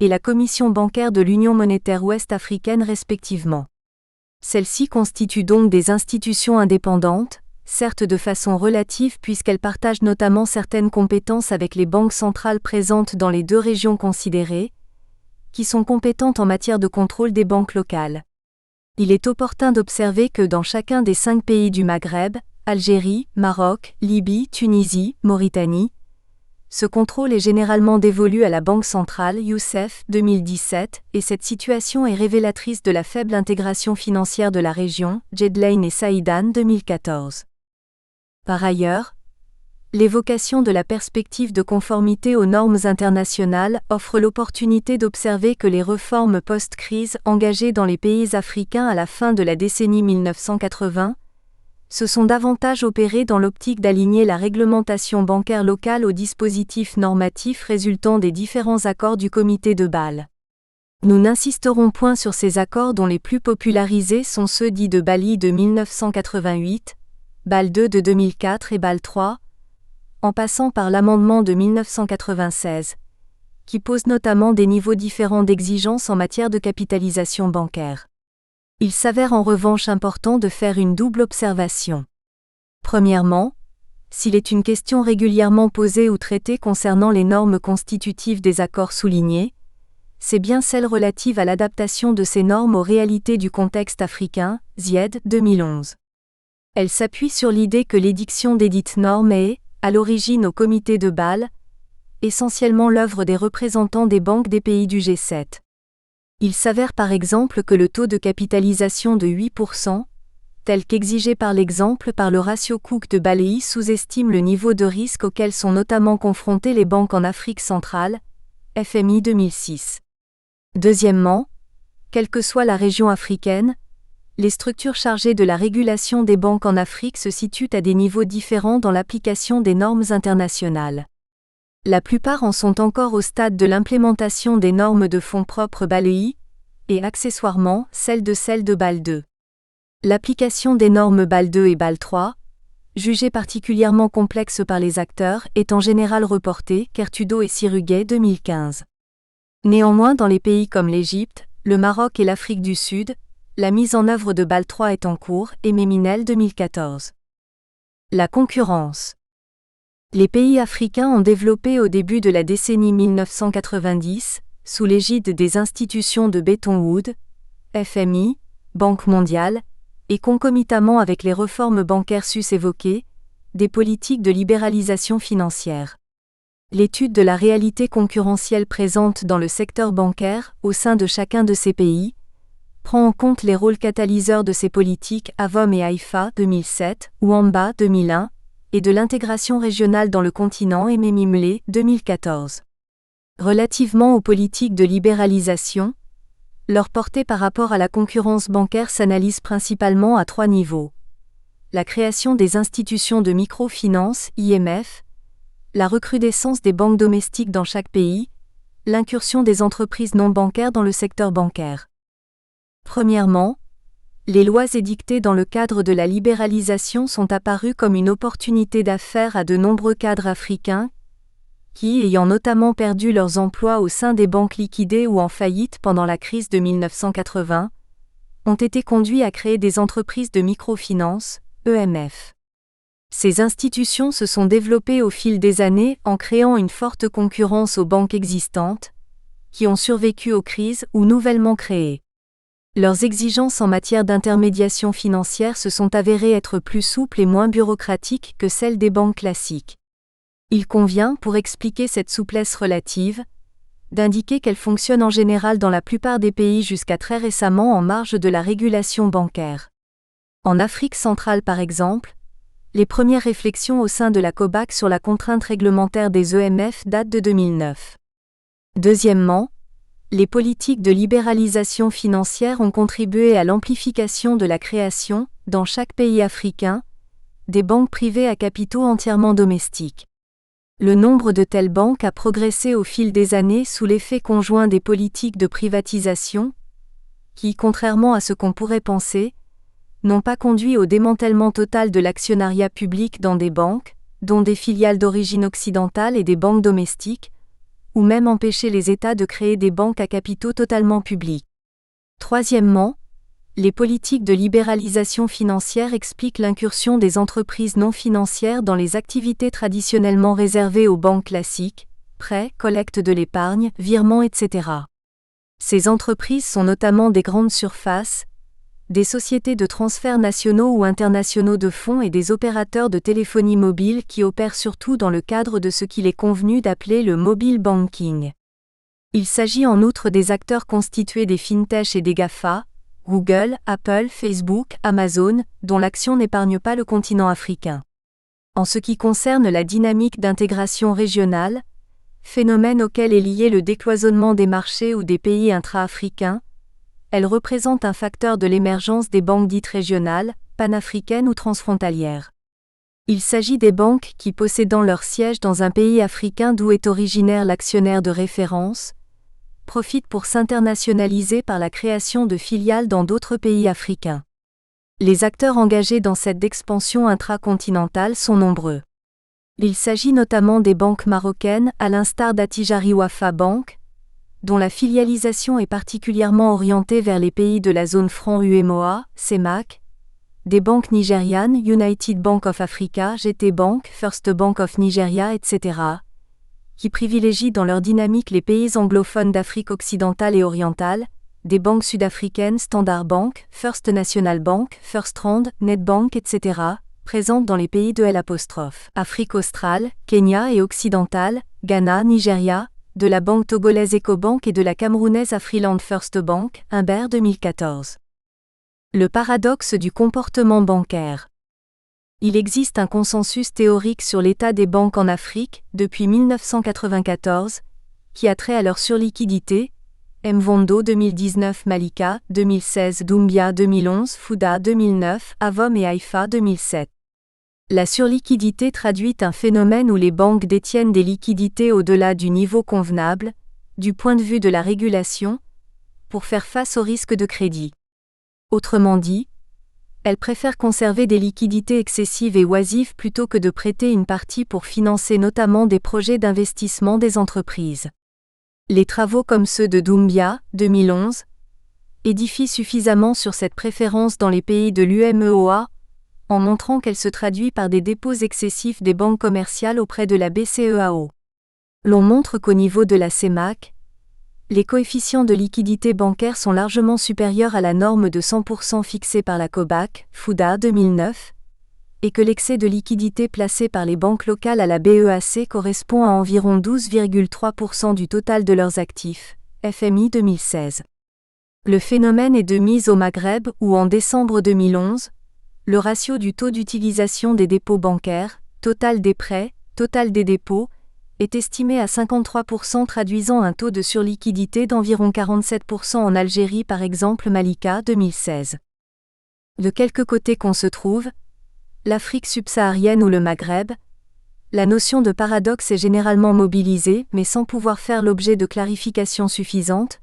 et la Commission bancaire de l'Union monétaire ouest-africaine respectivement. Celles-ci constituent donc des institutions indépendantes, certes de façon relative puisqu'elles partagent notamment certaines compétences avec les banques centrales présentes dans les deux régions considérées, qui sont compétentes en matière de contrôle des banques locales. Il est opportun d'observer que dans chacun des 5 pays du Maghreb, Algérie, Maroc, Libye, Tunisie, Mauritanie, ce contrôle est généralement dévolu à la Banque centrale Youssef 2017 et cette situation est révélatrice de la faible intégration financière de la région Jedlein et Saïdan 2014. Par ailleurs, l'évocation de la perspective de conformité aux normes internationales offre l'opportunité d'observer que les réformes post-crise engagées dans les pays africains à la fin de la décennie 1980 se sont davantage opérées dans l'optique d'aligner la réglementation bancaire locale aux dispositifs normatifs résultant des différents accords du Comité de Bâle. Nous n'insisterons point sur ces accords dont les plus popularisés sont ceux dits de Bali de 1988, Bâle II de 2004 et Bâle III, en passant par l'amendement de 1996, qui pose notamment des niveaux différents d'exigence en matière de capitalisation bancaire. Il s'avère en revanche important de faire une double observation. Premièrement, s'il est une question régulièrement posée ou traitée concernant les normes constitutives des accords soulignés, c'est bien celle relative à l'adaptation de ces normes aux réalités du contexte africain, ZIED 2011. Elle s'appuie sur l'idée que l'édiction desdites normes est, à l'origine au Comité de Bâle, essentiellement l'œuvre des représentants des banques des pays du G7. Il s'avère par exemple que le taux de capitalisation de 8%, tel qu'exigé par l'exemple par le ratio Cook de Balayi sous-estime le niveau de risque auquel sont notamment confrontées les banques en Afrique centrale, FMI 2006. Deuxièmement, quelle que soit la région africaine, les structures chargées de la régulation des banques en Afrique se situent à des niveaux différents dans l'application des normes internationales. La plupart en sont encore au stade de l'implémentation des normes de fonds propres Balayi, et accessoirement celle de Bâle II. L'application des normes Bâle II et Bâle III, jugées particulièrement complexes par les acteurs, est en général reportée, Kertudo et Siruguet 2015. Néanmoins dans les pays comme l'Égypte, le Maroc et l'Afrique du Sud, la mise en œuvre de Bâle III est en cours, et Méminel 2014. La concurrence. Les pays africains ont développé au début de la décennie 1990, sous l'égide des institutions de Bretton Woods, FMI, Banque mondiale, et concomitamment avec les réformes bancaires sus-évoquées, des politiques de libéralisation financière. L'étude de la réalité concurrentielle présente dans le secteur bancaire, au sein de chacun de ces pays, prend en compte les rôles catalyseurs de ces politiques Avom et Haïfa 2007, Ouamba 2001, et de l'intégration régionale dans le continent et Memimle 2014. Relativement aux politiques de libéralisation, leur portée par rapport à la concurrence bancaire s'analyse principalement à 3 niveaux. La création des institutions de microfinance, IMF, la recrudescence des banques domestiques dans chaque pays, l'incursion des entreprises non bancaires dans le secteur bancaire. Premièrement, les lois édictées dans le cadre de la libéralisation sont apparues comme une opportunité d'affaires à de nombreux cadres africains qui, ayant notamment perdu leurs emplois au sein des banques liquidées ou en faillite pendant la crise de 1980, ont été conduits à créer des entreprises de microfinance, EMF. Ces institutions se sont développées au fil des années en créant une forte concurrence aux banques existantes, qui ont survécu aux crises ou nouvellement créées. Leurs exigences en matière d'intermédiation financière se sont avérées être plus souples et moins bureaucratiques que celles des banques classiques. Il convient, pour expliquer cette souplesse relative, d'indiquer qu'elles fonctionnent en général dans la plupart des pays jusqu'à très récemment en marge de la régulation bancaire. En Afrique centrale par exemple, les premières réflexions au sein de la COBAC sur la contrainte réglementaire des EMF datent de 2009. Deuxièmement, les politiques de libéralisation financière ont contribué à l'amplification de la création, dans chaque pays africain, des banques privées à capitaux entièrement domestiques. Le nombre de telles banques a progressé au fil des années sous l'effet conjoint des politiques de privatisation, qui, contrairement à ce qu'on pourrait penser, n'ont pas conduit au démantèlement total de l'actionnariat public dans des banques, dont des filiales d'origine occidentale et des banques domestiques, ou même empêché les États de créer des banques à capitaux totalement publics. Troisièmement, les politiques de libéralisation financière expliquent l'incursion des entreprises non financières dans les activités traditionnellement réservées aux banques classiques, prêts, collecte de l'épargne, virements, etc. Ces entreprises sont notamment des grandes surfaces, des sociétés de transferts nationaux ou internationaux de fonds et des opérateurs de téléphonie mobile qui opèrent surtout dans le cadre de ce qu'il est convenu d'appeler le mobile banking. Il s'agit en outre des acteurs constitués des fintechs et des GAFA, Google, Apple, Facebook, Amazon, dont l'action n'épargne pas le continent africain. En ce qui concerne la dynamique d'intégration régionale, phénomène auquel est lié le décloisonnement des marchés ou des pays intra-africains, elle représente un facteur de l'émergence des banques dites régionales, panafricaines ou transfrontalières. Il s'agit des banques qui, possédant leur siège dans un pays africain d'où est originaire l'actionnaire de référence, profitent pour s'internationaliser par la création de filiales dans d'autres pays africains. Les acteurs engagés dans cette expansion intracontinentale sont nombreux. Il s'agit notamment des banques marocaines, à l'instar d'Attijari Wafa Bank, dont la filialisation est particulièrement orientée vers les pays de la zone franc UEMOA, CEMAC, des banques nigérianes, United Bank of Africa, GT Bank, First Bank of Nigeria, etc., qui privilégient dans leur dynamique les pays anglophones d'Afrique occidentale et orientale, des banques sud-africaines Standard Bank, First National Bank, First Rand, Nedbank, etc., présentes dans les pays de Afrique australe, Kenya et occidentale, Ghana, Nigeria, de la banque togolaise Ecobank et de la camerounaise Afriland First Bank, Humbert 2014. Le paradoxe du comportement bancaire. Il existe un consensus théorique sur l'état des banques en Afrique, depuis 1994, qui a trait à leur surliquidité, Mvondo 2019, Malika 2016, Doumbia 2011, Fouda 2009, Avom et Haïfa 2007. La surliquidité traduit un phénomène où les banques détiennent des liquidités au-delà du niveau convenable, du point de vue de la régulation, pour faire face au risque de crédit. Autrement dit, elles préfèrent conserver des liquidités excessives et oisives plutôt que de prêter une partie pour financer notamment des projets d'investissement des entreprises. Les travaux comme ceux de Doumbia, 2011, édifient suffisamment sur cette préférence dans les pays de l'UEMOA, en montrant qu'elle se traduit par des dépôts excessifs des banques commerciales auprès de la BCEAO. L'on montre qu'au niveau de la CEMAC, les coefficients de liquidité bancaire sont largement supérieurs à la norme de 100% fixée par la COBAC, Fouda 2009, et que l'excès de liquidité placé par les banques locales à la BEAC correspond à environ 12,3% du total de leurs actifs, FMI 2016. Le phénomène est de mise au Maghreb où en décembre 2011, le ratio du taux d'utilisation des dépôts bancaires, total des prêts, total des dépôts, est estimé à 53% traduisant un taux de surliquidité d'environ 47% en Algérie par exemple Malika 2016. De quelque côté qu'on se trouve, l'Afrique subsaharienne ou le Maghreb, la notion de paradoxe est généralement mobilisée mais sans pouvoir faire l'objet de clarifications suffisantes,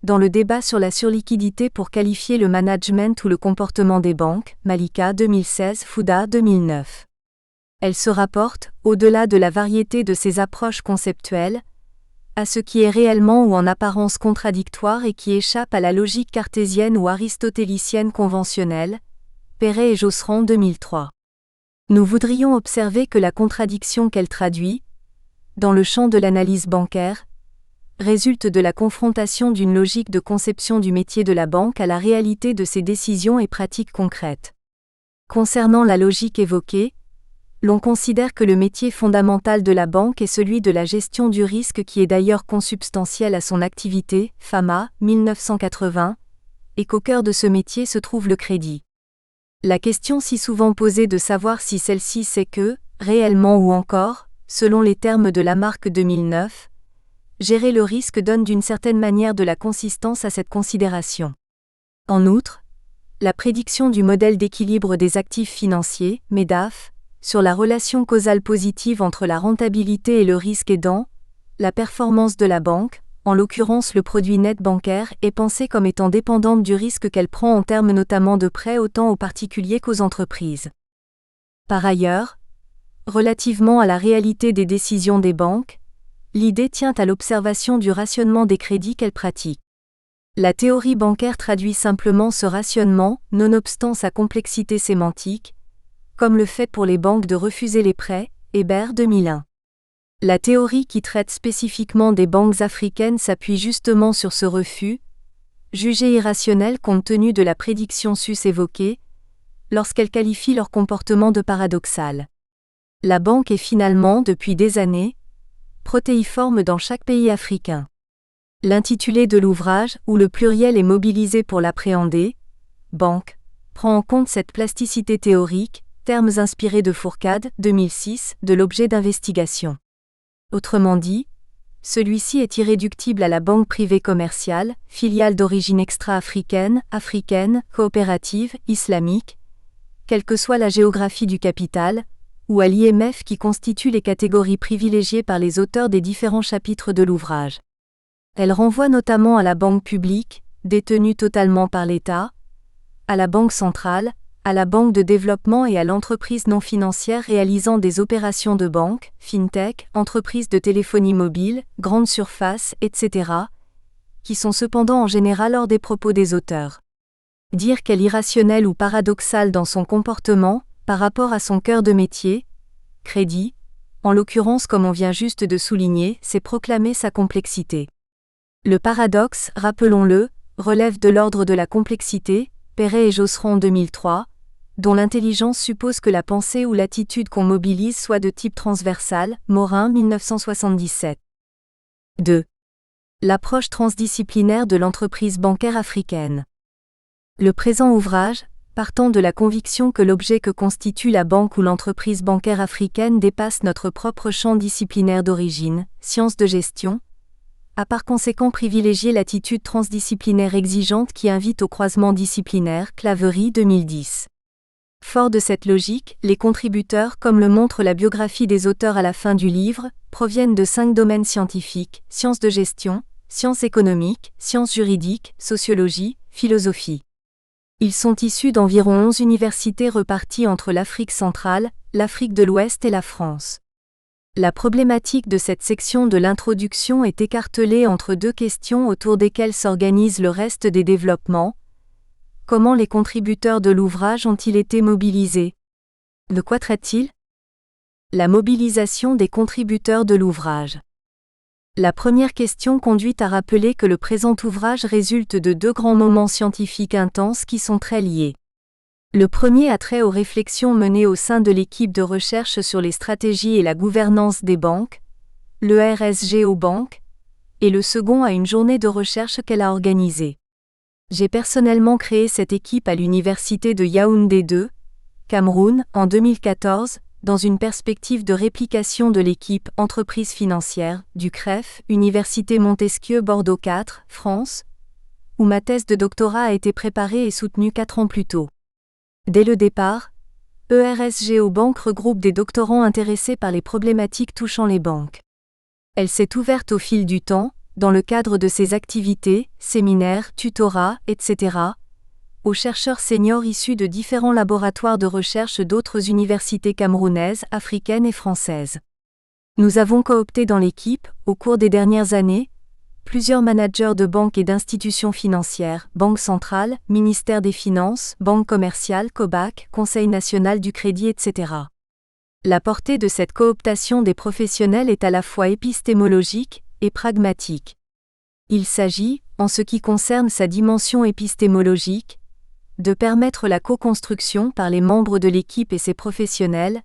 dans le débat sur la surliquidité pour qualifier le management ou le comportement des banques, Malika 2016, Fouda 2009. Elle se rapporte, au-delà de la variété de ces approches conceptuelles, à ce qui est réellement ou en apparence contradictoire et qui échappe à la logique cartésienne ou aristotélicienne conventionnelle, Perret et Josserand 2003. Nous voudrions observer que la contradiction qu'elle traduit, dans le champ de l'analyse bancaire, résulte de la confrontation d'une logique de conception du métier de la banque à la réalité de ses décisions et pratiques concrètes. Concernant la logique évoquée, l'on considère que le métier fondamental de la banque est celui de la gestion du risque qui est d'ailleurs consubstantiel à son activité, Fama, 1980, et qu'au cœur de ce métier se trouve le crédit. La question si souvent posée de savoir si celle-ci sait que, réellement ou encore, selon les termes de Lamarck 2009, gérer le risque donne d'une certaine manière de la consistance à cette considération. En outre, la prédiction du modèle d'équilibre des actifs financiers, MEDAF, sur la relation causale positive entre la rentabilité et le risque aidant, la performance de la banque, en l'occurrence le produit net bancaire, est pensée comme étant dépendante du risque qu'elle prend en termes notamment de prêts autant aux particuliers qu'aux entreprises. Par ailleurs, relativement à la réalité des décisions des banques, l'idée tient à l'observation du rationnement des crédits qu'elles pratiquent. La théorie bancaire traduit simplement ce rationnement, nonobstant sa complexité sémantique, comme le fait pour les banques de refuser les prêts, Hébert 2001. La théorie qui traite spécifiquement des banques africaines s'appuie justement sur ce refus, jugé irrationnel compte tenu de la prédiction sus-évoquée, lorsqu'elle qualifie leur comportement de paradoxal. La banque est finalement, depuis des années, protéiforme dans chaque pays africain. L'intitulé de l'ouvrage, où le pluriel est mobilisé pour l'appréhender, banque, prend en compte cette plasticité théorique, termes inspirés de Fourcade, 2006, de l'objet d'investigation. Autrement dit, celui-ci est irréductible à la banque privée commerciale, filiale d'origine extra-africaine, africaine, coopérative, islamique, quelle que soit la géographie du capital, ou à l'IMF qui constitue les catégories privilégiées par les auteurs des différents chapitres de l'ouvrage. Elle renvoie notamment à la banque publique, détenue totalement par l'État, à la banque centrale, à la banque de développement et à l'entreprise non financière réalisant des opérations de banque, fintech, entreprises de téléphonie mobile, grandes surfaces, etc., qui sont cependant en général hors des propos des auteurs. Dire qu'elle est irrationnelle ou paradoxale dans son comportement, par rapport à son cœur de métier, crédit, en l'occurrence comme on vient juste de souligner, c'est proclamer sa complexité. Le paradoxe, rappelons-le, relève de l'ordre de la complexité, Perret et Josserand 2003, dont l'intelligence suppose que la pensée ou l'attitude qu'on mobilise soit de type transversal, Morin 1977. 2. L'approche transdisciplinaire de l'entreprise bancaire africaine. Le présent ouvrage, partant de la conviction que l'objet que constitue la banque ou l'entreprise bancaire africaine dépasse notre propre champ disciplinaire d'origine, sciences de gestion, a par conséquent privilégié l'attitude transdisciplinaire exigeante qui invite au croisement disciplinaire, Claverie 2010. Fort de cette logique, les contributeurs, comme le montre la biographie des auteurs à la fin du livre, proviennent de 5 domaines scientifiques, sciences de gestion, sciences économiques, sciences juridiques, sociologie, philosophie. Ils sont issus d'environ 11 universités reparties entre l'Afrique centrale, l'Afrique de l'Ouest et la France. La problématique de cette section de l'introduction est écartelée entre deux questions autour desquelles s'organise le reste des développements. Comment les contributeurs de l'ouvrage ont-ils été mobilisés? De quoi traite-t-il? La mobilisation des contributeurs de l'ouvrage. La première question conduit à rappeler que le présent ouvrage résulte de 2 grands moments scientifiques intenses qui sont très liés. Le premier a trait aux réflexions menées au sein de l'équipe de recherche sur les stratégies et la gouvernance des banques, l'ERSG aux banques, et le second à une journée de recherche qu'elle a organisée. J'ai personnellement créé cette équipe à l'université de Yaoundé 2, Cameroun, en 2014, dans une perspective de réplication de l'équipe Entreprise financière du CREF, Université Montesquieu Bordeaux 4, France, où ma thèse de doctorat a été préparée et soutenue 4 ans plus tôt. Dès le départ, ERSG aux banques regroupe des doctorants intéressés par les problématiques touchant les banques. Elle s'est ouverte au fil du temps, dans le cadre de ses activités, séminaires, tutorats, etc., aux chercheurs seniors issus de différents laboratoires de recherche d'autres universités camerounaises, africaines et françaises. Nous avons coopté dans l'équipe, au cours des dernières années, plusieurs managers de banques et d'institutions financières, Banque centrale, Ministère des Finances, Banque commerciale, COBAC, Conseil national du crédit, etc. La portée de cette cooptation des professionnels est à la fois épistémologique et pragmatique. Il s'agit, en ce qui concerne sa dimension épistémologique, de permettre la co-construction par les membres de l'équipe et ses professionnels,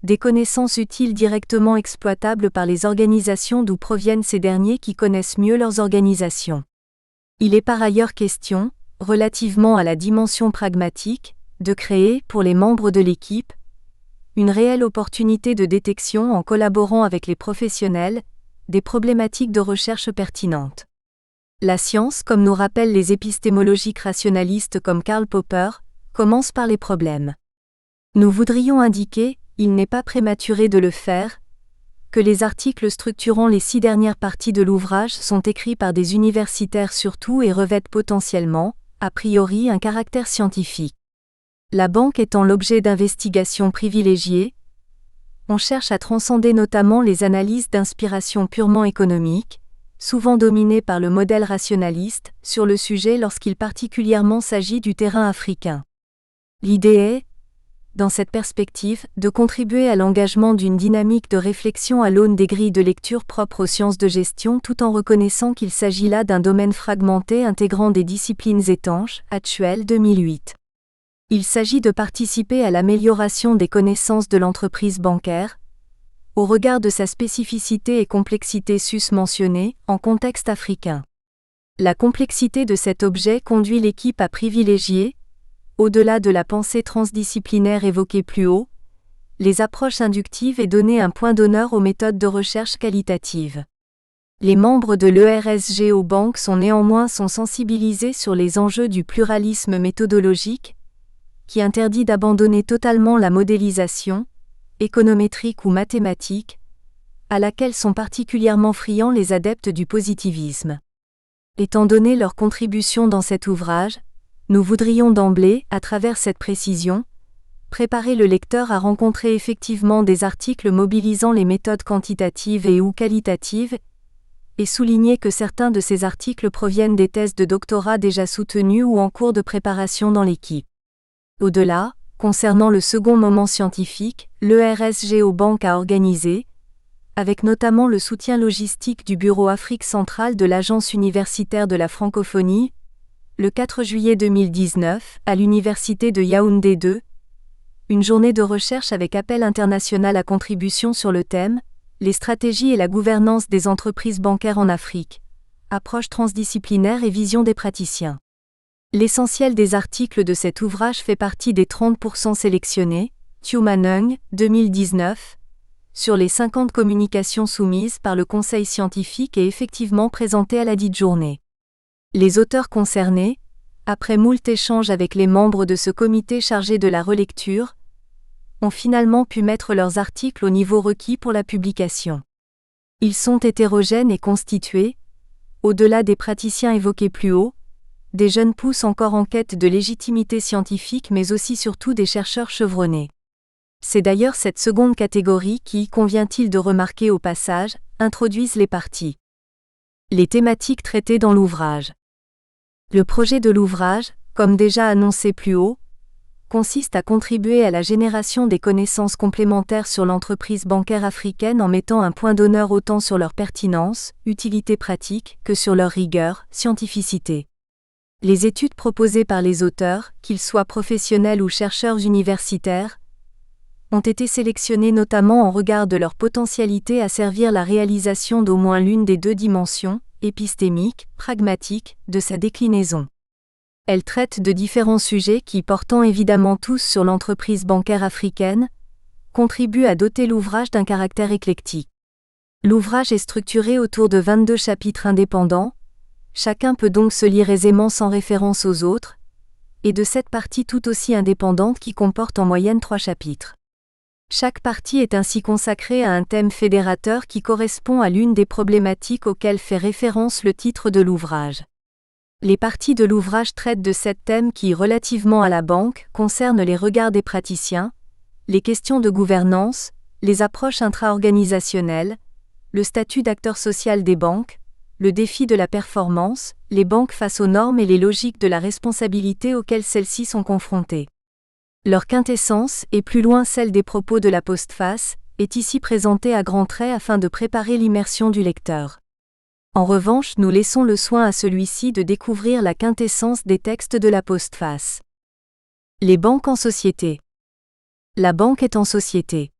des connaissances utiles directement exploitables par les organisations d'où proviennent ces derniers qui connaissent mieux leurs organisations. Il est par ailleurs question, relativement à la dimension pragmatique, de créer, pour les membres de l'équipe, une réelle opportunité de détection en collaborant avec les professionnels, des problématiques de recherche pertinentes. La science, comme nous rappellent les épistémologiques rationalistes comme Karl Popper, commence par les problèmes. Nous voudrions indiquer, il n'est pas prématuré de le faire, que les articles structurant les 6 dernières parties de l'ouvrage sont écrits par des universitaires surtout et revêtent potentiellement, a priori, un caractère scientifique. La banque étant l'objet d'investigations privilégiées, on cherche à transcender notamment les analyses d'inspiration purement économique, souvent dominées par le modèle rationaliste, sur le sujet lorsqu'il particulièrement s'agit du terrain africain. L'idée est, dans cette perspective, de contribuer à l'engagement d'une dynamique de réflexion à l'aune des grilles de lecture propres aux sciences de gestion tout en reconnaissant qu'il s'agit là d'un domaine fragmenté intégrant des disciplines étanches, Hatchwell 2008. Il s'agit de participer à l'amélioration des connaissances de l'entreprise bancaire, au regard de sa spécificité et complexité sus-mentionnées, en contexte africain. La complexité de cet objet conduit l'équipe à privilégier, au-delà de la pensée transdisciplinaire évoquée plus haut, les approches inductives et donner un point d'honneur aux méthodes de recherche qualitative. Les membres de l'ERSGO Bank sont néanmoins sensibilisés sur les enjeux du pluralisme méthodologique, qui interdit d'abandonner totalement la modélisation, économétrique ou mathématique, à laquelle sont particulièrement friands les adeptes du positivisme. Étant donné leur contribution dans cet ouvrage, nous voudrions d'emblée, à travers cette précision, préparer le lecteur à rencontrer effectivement des articles mobilisant les méthodes quantitatives et ou qualitatives, et souligner que certains de ces articles proviennent des thèses de doctorat déjà soutenues ou en cours de préparation dans l'équipe. Au-delà, concernant le second moment scientifique, l'ERSGO Bank a organisé, avec notamment le soutien logistique du Bureau Afrique centrale de l'Agence universitaire de la francophonie, le 4 juillet 2019, à l'Université de Yaoundé 2, une journée de recherche avec appel international à contribution sur le thème « Les stratégies et la gouvernance des entreprises bancaires en Afrique, approche transdisciplinaire et vision des praticiens ». L'essentiel des articles de cet ouvrage fait partie des 30% sélectionnés, Tumanung, 2019, sur les 50 communications soumises par le Conseil scientifique et effectivement présentées à ladite journée. Les auteurs concernés, après moult échanges avec les membres de ce comité chargé de la relecture, ont finalement pu mettre leurs articles au niveau requis pour la publication. Ils sont hétérogènes et constitués, au-delà des praticiens évoqués plus haut, des jeunes pousses encore en quête de légitimité scientifique mais aussi surtout des chercheurs chevronnés. C'est d'ailleurs cette seconde catégorie qui, convient-il de remarquer au passage, introduisent les parties. Les thématiques traitées dans l'ouvrage. Le projet de l'ouvrage, comme déjà annoncé plus haut, consiste à contribuer à la génération des connaissances complémentaires sur l'entreprise bancaire africaine en mettant un point d'honneur autant sur leur pertinence, utilité pratique, que sur leur rigueur, scientificité. Les études proposées par les auteurs, qu'ils soient professionnels ou chercheurs universitaires, ont été sélectionnées notamment en regard de leur potentialité à servir la réalisation d'au moins l'une des deux dimensions, épistémique, pragmatique, de sa déclinaison. Elle traite de différents sujets qui, portant évidemment tous sur l'entreprise bancaire africaine, contribuent à doter l'ouvrage d'un caractère éclectique. L'ouvrage est structuré autour de 22 chapitres indépendants, chacun peut donc se lire aisément sans référence aux autres, et de 7 parties tout aussi indépendantes qui comportent en moyenne 3 chapitres. Chaque partie est ainsi consacrée à un thème fédérateur qui correspond à l'une des problématiques auxquelles fait référence le titre de l'ouvrage. Les parties de l'ouvrage traitent de 7 thèmes qui, relativement à la banque, concernent les regards des praticiens, les questions de gouvernance, les approches intra-organisationnelles, le statut d'acteur social des banques, le défi de la performance, les banques face aux normes et les logiques de la responsabilité auxquelles celles-ci sont confrontées. Leur quintessence, et plus loin celle des propos de la postface, est ici présentée à grands traits afin de préparer l'immersion du lecteur. En revanche, nous laissons le soin à celui-ci de découvrir la quintessence des textes de la postface. Les banques en société. La banque est en société.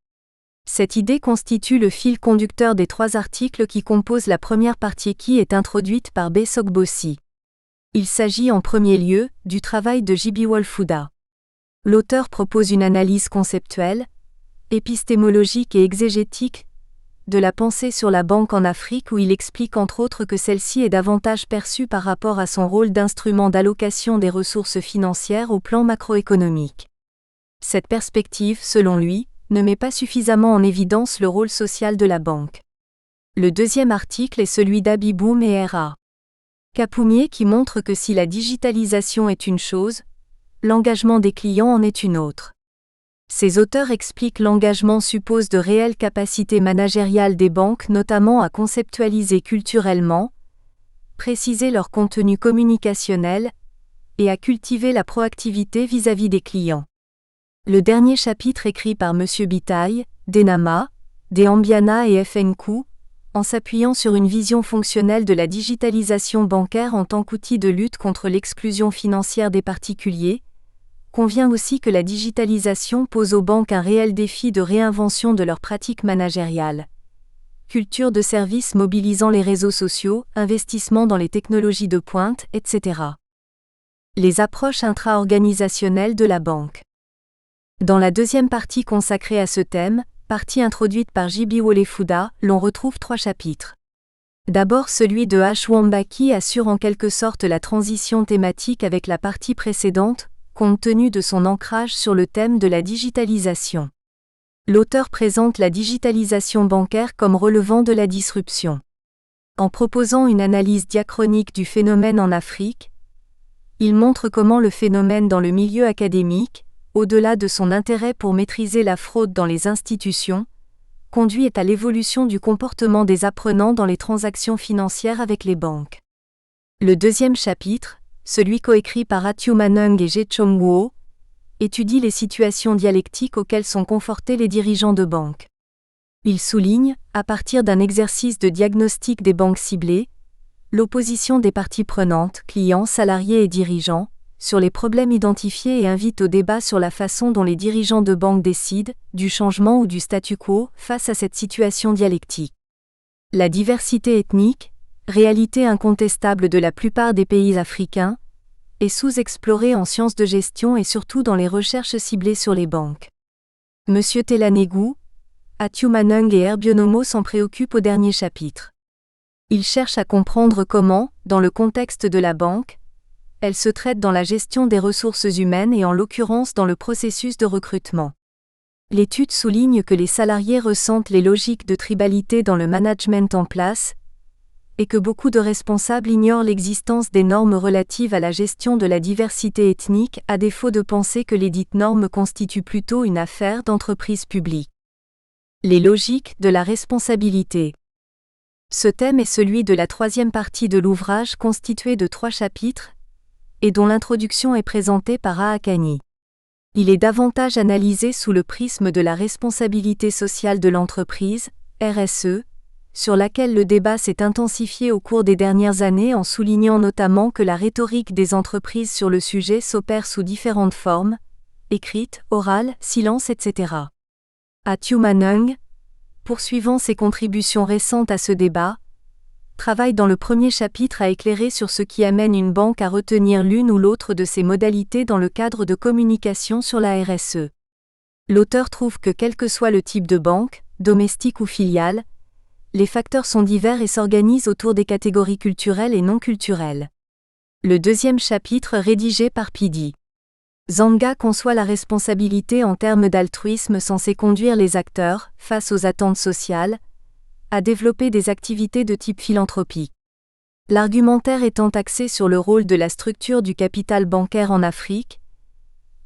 Cette idée constitue le fil conducteur des 3 articles qui composent la première partie qui est introduite par B. Sogbossi. Il s'agit en premier lieu du travail de J.B. Wolfuda. L'auteur propose une analyse conceptuelle, épistémologique et exégétique de la pensée sur la banque en Afrique où il explique entre autres que celle-ci est davantage perçue par rapport à son rôle d'instrument d'allocation des ressources financières au plan macroéconomique. Cette perspective, selon lui, ne met pas suffisamment en évidence le rôle social de la banque. Le deuxième article est celui d'Abiboum et R.A. Capoumier qui montre que si la digitalisation est une chose, l'engagement des clients en est une autre. Ces auteurs expliquent l'engagement suppose de réelles capacités managériales des banques, notamment à conceptualiser culturellement, préciser leur contenu communicationnel et à cultiver la proactivité vis-à-vis des clients. Le dernier chapitre écrit par M. Bitaille, d'Enama, d'Ambiana et FNQ, en s'appuyant sur une vision fonctionnelle de la digitalisation bancaire en tant qu'outil de lutte contre l'exclusion financière des particuliers, convient aussi que la digitalisation pose aux banques un réel défi de réinvention de leurs pratiques managériales. Culture de services mobilisant les réseaux sociaux, investissement dans les technologies de pointe, etc. Les approches intra-organisationnelles de la banque. Dans la deuxième partie consacrée à ce thème, partie introduite par J.B. Wolefuda, l'on retrouve 3 chapitres. D'abord celui de H. Wamba qui assure en quelque sorte la transition thématique avec la partie précédente, compte tenu de son ancrage sur le thème de la digitalisation. L'auteur présente la digitalisation bancaire comme relevant de la disruption. En proposant une analyse diachronique du phénomène en Afrique, il montre comment le phénomène dans le milieu académique, au-delà de son intérêt pour maîtriser la fraude dans les institutions, conduit à l'évolution du comportement des apprenants dans les transactions financières avec les banques. Le deuxième chapitre, celui coécrit par Athioumanung et Jechong Guo, étudie les situations dialectiques auxquelles sont confortés les dirigeants de banques. Il souligne, à partir d'un exercice de diagnostic des banques ciblées, l'opposition des parties prenantes, clients, salariés et dirigeants, sur les problèmes identifiés et invite au débat sur la façon dont les dirigeants de banques décident, du changement ou du statu quo, face à cette situation dialectique. La diversité ethnique, réalité incontestable de la plupart des pays africains, est sous-explorée en sciences de gestion et surtout dans les recherches ciblées sur les banques. M. Telanegou, Athioumanung et Herbionomo s'en préoccupent au dernier chapitre. Ils cherchent à comprendre comment, dans le contexte de la banque, elle se traite dans la gestion des ressources humaines et en l'occurrence dans le processus de recrutement. L'étude souligne que les salariés ressentent les logiques de tribalité dans le management en place, et que beaucoup de responsables ignorent l'existence des normes relatives à la gestion de la diversité ethnique à défaut de penser que les dites normes constituent plutôt une affaire d'entreprise publique. Les logiques de la responsabilité. Ce thème est celui de la troisième partie de l'ouvrage constitué de 3 chapitres, et dont l'introduction est présentée par Aakani. Il est davantage analysé sous le prisme de la responsabilité sociale de l'entreprise, RSE, sur laquelle le débat s'est intensifié au cours des dernières années en soulignant notamment que la rhétorique des entreprises sur le sujet s'opère sous différentes formes, écrite, orale, silence, etc. Athioumanung, poursuivant ses contributions récentes à ce débat, travaille dans le premier chapitre à éclairer sur ce qui amène une banque à retenir l'une ou l'autre de ses modalités dans le cadre de communication sur la RSE. L'auteur trouve que quel que soit le type de banque, domestique ou filiale, les facteurs sont divers et s'organisent autour des catégories culturelles et non culturelles. Le deuxième chapitre rédigé par Pidi. Zanga conçoit la responsabilité en termes d'altruisme censé conduire les acteurs, face aux attentes sociales, à développer des activités de type philanthropie. L'argumentaire étant axé sur le rôle de la structure du capital bancaire en Afrique,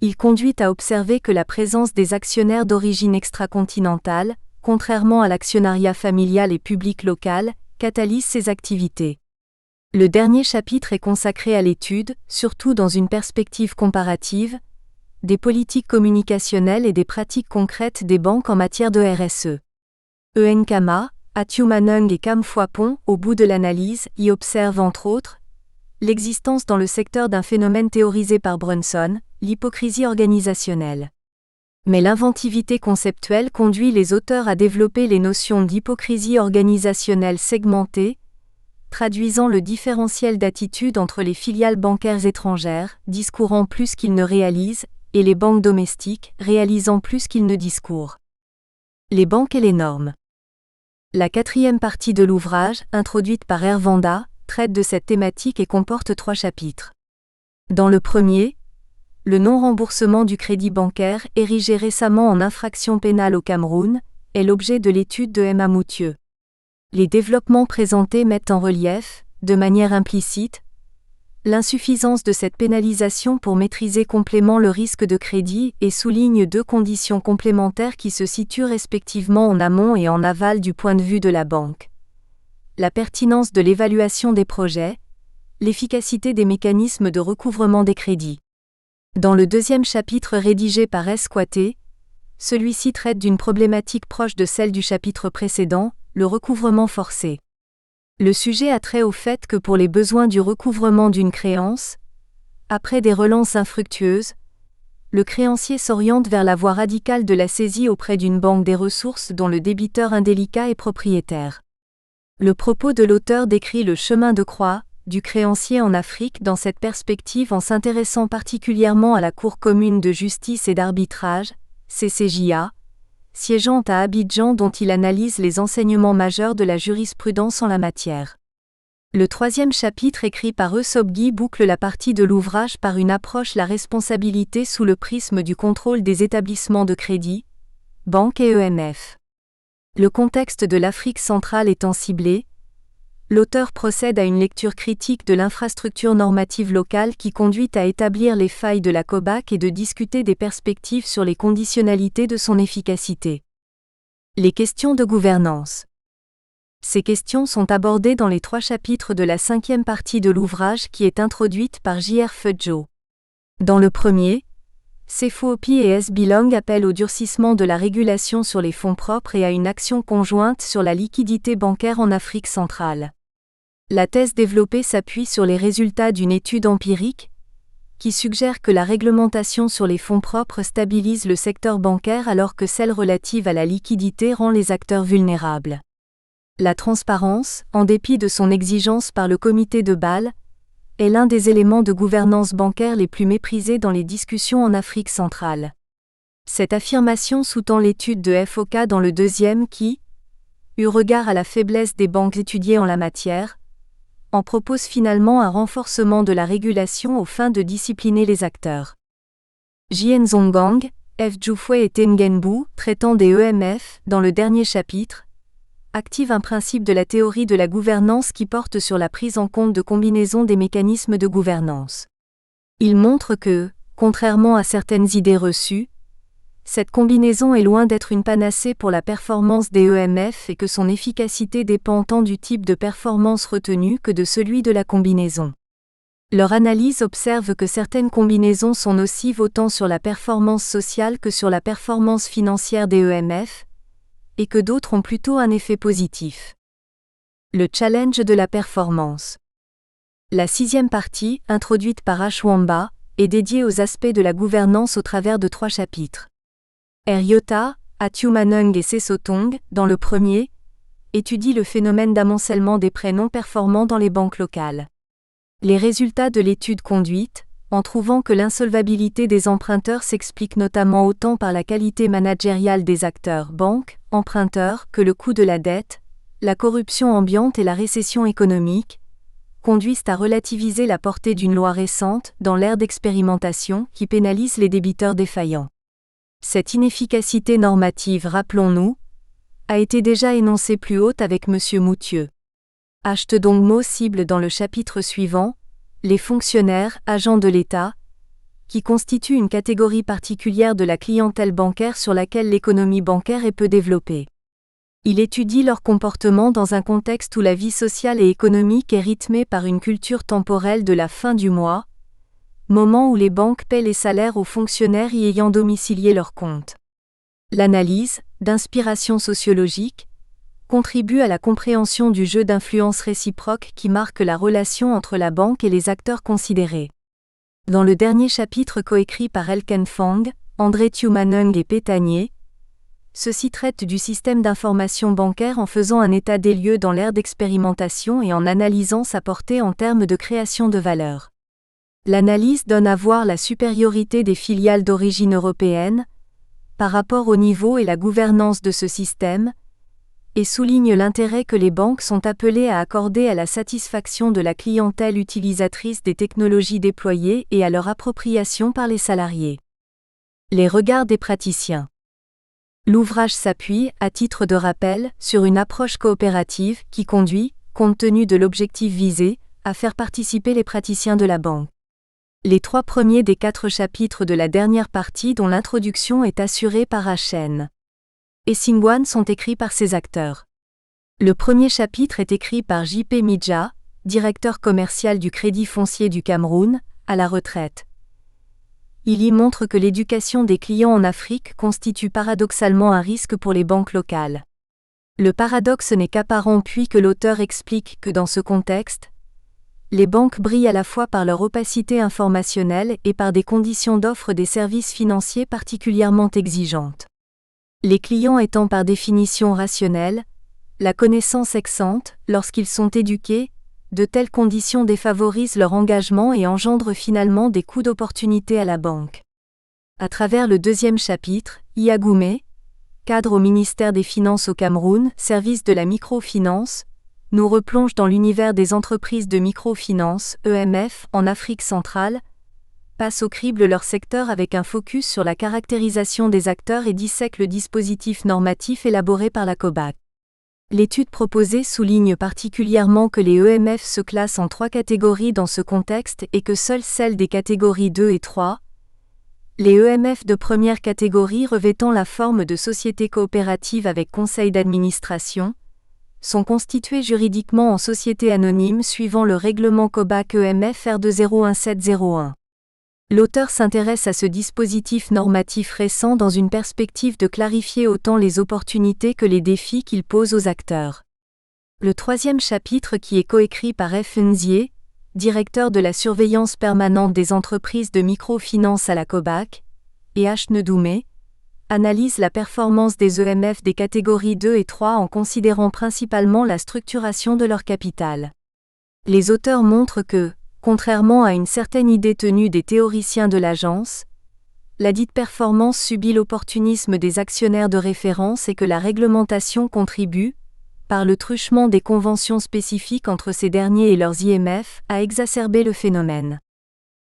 il conduit à observer que la présence des actionnaires d'origine extracontinentale, contrairement à l'actionnariat familial et public local, catalyse ces activités. Le dernier chapitre est consacré à l'étude, surtout dans une perspective comparative, des politiques communicationnelles et des pratiques concrètes des banques en matière de RSE. Nkama, Athioumanung et Kam Phuapong, au bout de l'analyse, y observent entre autres l'existence dans le secteur d'un phénomène théorisé par Brunson, l'hypocrisie organisationnelle. Mais l'inventivité conceptuelle conduit les auteurs à développer les notions d'hypocrisie organisationnelle segmentée, traduisant le différentiel d'attitude entre les filiales bancaires étrangères, discourant plus qu'ils ne réalisent, et les banques domestiques, réalisant plus qu'ils ne discourent. Les banques et les normes. La 4e partie de l'ouvrage, introduite par Ervanda, traite de cette thématique et comporte 3 chapitres. Dans le premier, le non-remboursement du crédit bancaire, érigé récemment en infraction pénale au Cameroun, est l'objet de l'étude de Emma Moutieu. Les développements présentés mettent en relief, de manière implicite, l'insuffisance de cette pénalisation pour maîtriser complètement le risque de crédit et soulignent deux conditions complémentaires qui se situent respectivement en amont et en aval du point de vue de la banque. La pertinence de l'évaluation des projets, l'efficacité des mécanismes de recouvrement des crédits. Dans le deuxième chapitre rédigé par Esquaté, celui-ci traite d'une problématique proche de celle du chapitre précédent, le recouvrement forcé. Le sujet a trait au fait que pour les besoins du recouvrement d'une créance, après des relances infructueuses, le créancier s'oriente vers la voie radicale de la saisie auprès d'une banque des ressources dont le débiteur indélicat est propriétaire. Le propos de l'auteur décrit le chemin de croix du créancier en Afrique dans cette perspective en s'intéressant particulièrement à la Cour commune de justice et d'arbitrage, CCJA, siégeant à Abidjan dont il analyse les enseignements majeurs de la jurisprudence en la matière. Le troisième chapitre écrit par Eussobgui boucle la partie de l'ouvrage par une approche la responsabilité sous le prisme du contrôle des établissements de crédit, banques et EMF. Le contexte de l'Afrique centrale étant ciblé, l'auteur procède à une lecture critique de l'infrastructure normative locale qui conduit à établir les failles de la COBAC et de discuter des perspectives sur les conditionnalités de son efficacité. Les questions de gouvernance. Ces questions sont abordées dans les 3 chapitres de la 5e partie de l'ouvrage qui est introduite par J.R. Fudjo. Dans le premier, CFOP et S-Belong appellent au durcissement de la régulation sur les fonds propres et à une action conjointe sur la liquidité bancaire en Afrique centrale. La thèse développée s'appuie sur les résultats d'une étude empirique, qui suggère que la réglementation sur les fonds propres stabilise le secteur bancaire alors que celle relative à la liquidité rend les acteurs vulnérables. La transparence, en dépit de son exigence par le comité de Bâle, est l'un des éléments de gouvernance bancaire les plus méprisés dans les discussions en Afrique centrale. Cette affirmation sous-tend l'étude de FOK dans le deuxième qui, eu regard à la faiblesse des banques étudiées en la matière, en propose finalement un renforcement de la régulation aux fins de discipliner les acteurs. Jien Zongang, F. Jufwe et Tengenbu, traitant des EMF, dans le dernier chapitre, active un principe de la théorie de la gouvernance qui porte sur la prise en compte de combinaisons des mécanismes de gouvernance. Il montre que, contrairement à certaines idées reçues, cette combinaison est loin d'être une panacée pour la performance des EMF et que son efficacité dépend tant du type de performance retenu que de celui de la combinaison. Leur analyse observe que certaines combinaisons sont nocives autant sur la performance sociale que sur la performance financière des EMF, et que d'autres ont plutôt un effet positif. Le challenge de la performance. La 6e partie, introduite par Ashwamba, est dédiée aux aspects de la gouvernance au travers de 3 chapitres. Ryota, Atumanung et Sesotong, dans le premier, étudie le phénomène d'amoncellement des prêts non performants dans les banques locales. Les résultats de l'étude conduite, en trouvant que l'insolvabilité des emprunteurs s'explique notamment autant par la qualité managériale des acteurs banques, emprunteurs, que le coût de la dette, la corruption ambiante et la récession économique, conduisent à relativiser la portée d'une loi récente, dans l'ère d'expérimentation, qui pénalise les débiteurs défaillants. Cette inefficacité normative, rappelons-nous, a été déjà énoncée plus haut avec M. Moutieu. Htedongmo cible dans le chapitre suivant les fonctionnaires, agents de l'État, qui constituent une catégorie particulière de la clientèle bancaire sur laquelle l'économie bancaire est peu développée. Il étudie leur comportement dans un contexte où la vie sociale et économique est rythmée par une culture temporelle de la fin du mois, moment où les banques paient les salaires aux fonctionnaires y ayant domicilié leurs comptes. L'analyse, d'inspiration sociologique, contribue à la compréhension du jeu d'influence réciproque qui marque la relation entre la banque et les acteurs considérés. Dans le dernier chapitre coécrit par Elken Fang, André Tumanung et Pétanier, ceux-ci traitent du système d'information bancaire en faisant un état des lieux dans l'ère d'expérimentation et en analysant sa portée en termes de création de valeur. L'analyse donne à voir la supériorité des filiales d'origine européenne, par rapport au niveau et la gouvernance de ce système, et souligne l'intérêt que les banques sont appelées à accorder à la satisfaction de la clientèle utilisatrice des technologies déployées et à leur appropriation par les salariés. Les regards des praticiens. L'ouvrage s'appuie, à titre de rappel, sur une approche coopérative qui conduit, compte tenu de l'objectif visé, à faire participer les praticiens de la banque. Les 3 premiers des 4 chapitres de la dernière partie dont l'introduction est assurée par HN et Singwan sont écrits par ces acteurs. Le premier chapitre est écrit par J.P. Midja, directeur commercial du Crédit foncier du Cameroun, à la retraite. Il y montre que l'éducation des clients en Afrique constitue paradoxalement un risque pour les banques locales. Le paradoxe n'est qu'apparent puis que l'auteur explique que dans ce contexte, les banques brillent à la fois par leur opacité informationnelle et par des conditions d'offre des services financiers particulièrement exigeantes. Les clients étant par définition rationnels, la connaissance excellente, lorsqu'ils sont éduqués, de telles conditions défavorisent leur engagement et engendrent finalement des coûts d'opportunité à la banque. À travers le deuxième chapitre, Iagoumé, cadre au ministère des Finances au Cameroun, service de la microfinance, nous replonge dans l'univers des entreprises de microfinance, EMF, en Afrique centrale, passe au crible leur secteur avec un focus sur la caractérisation des acteurs et dissèque le dispositif normatif élaboré par la COBAC. L'étude proposée souligne particulièrement que les EMF se classent en 3 catégories dans ce contexte et que seules celles des catégories 2 et 3, les EMF de première catégorie revêtant la forme de société coopérative avec conseil d'administration, sont constituées juridiquement en société anonyme suivant le règlement COBAC EMF R201701. L'auteur s'intéresse à ce dispositif normatif récent dans une perspective de clarifier autant les opportunités que les défis qu'il pose aux acteurs. Le 3e chapitre, qui est coécrit par F. Nzié, directeur de la surveillance permanente des entreprises de microfinance à la COBAC, et H. Ndoumé, analyse la performance des EMF des catégories 2 et 3 en considérant principalement la structuration de leur capital. Les auteurs montrent que, contrairement à une certaine idée tenue des théoriciens de l'agence, la dite performance subit l'opportunisme des actionnaires de référence et que la réglementation contribue, par le truchement des conventions spécifiques entre ces derniers et leurs IMF, à exacerber le phénomène.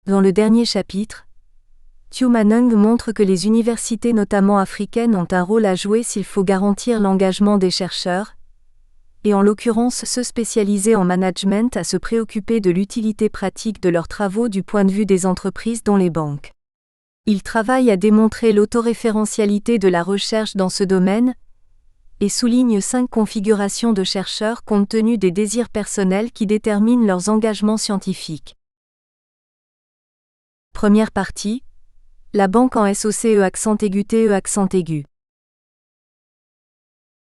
Dans le dernier chapitre, Tiomanung montre que les universités notamment africaines ont un rôle à jouer s'il faut garantir l'engagement des chercheurs, et en l'occurrence ceux spécialisés en management à se préoccuper de l'utilité pratique de leurs travaux du point de vue des entreprises dont les banques. Ils travaillent à démontrer l'autoréférentialité de la recherche dans ce domaine, et soulignent 5 configurations de chercheurs compte tenu des désirs personnels qui déterminent leurs engagements scientifiques. Première partie. La banque en SOC accent aigu.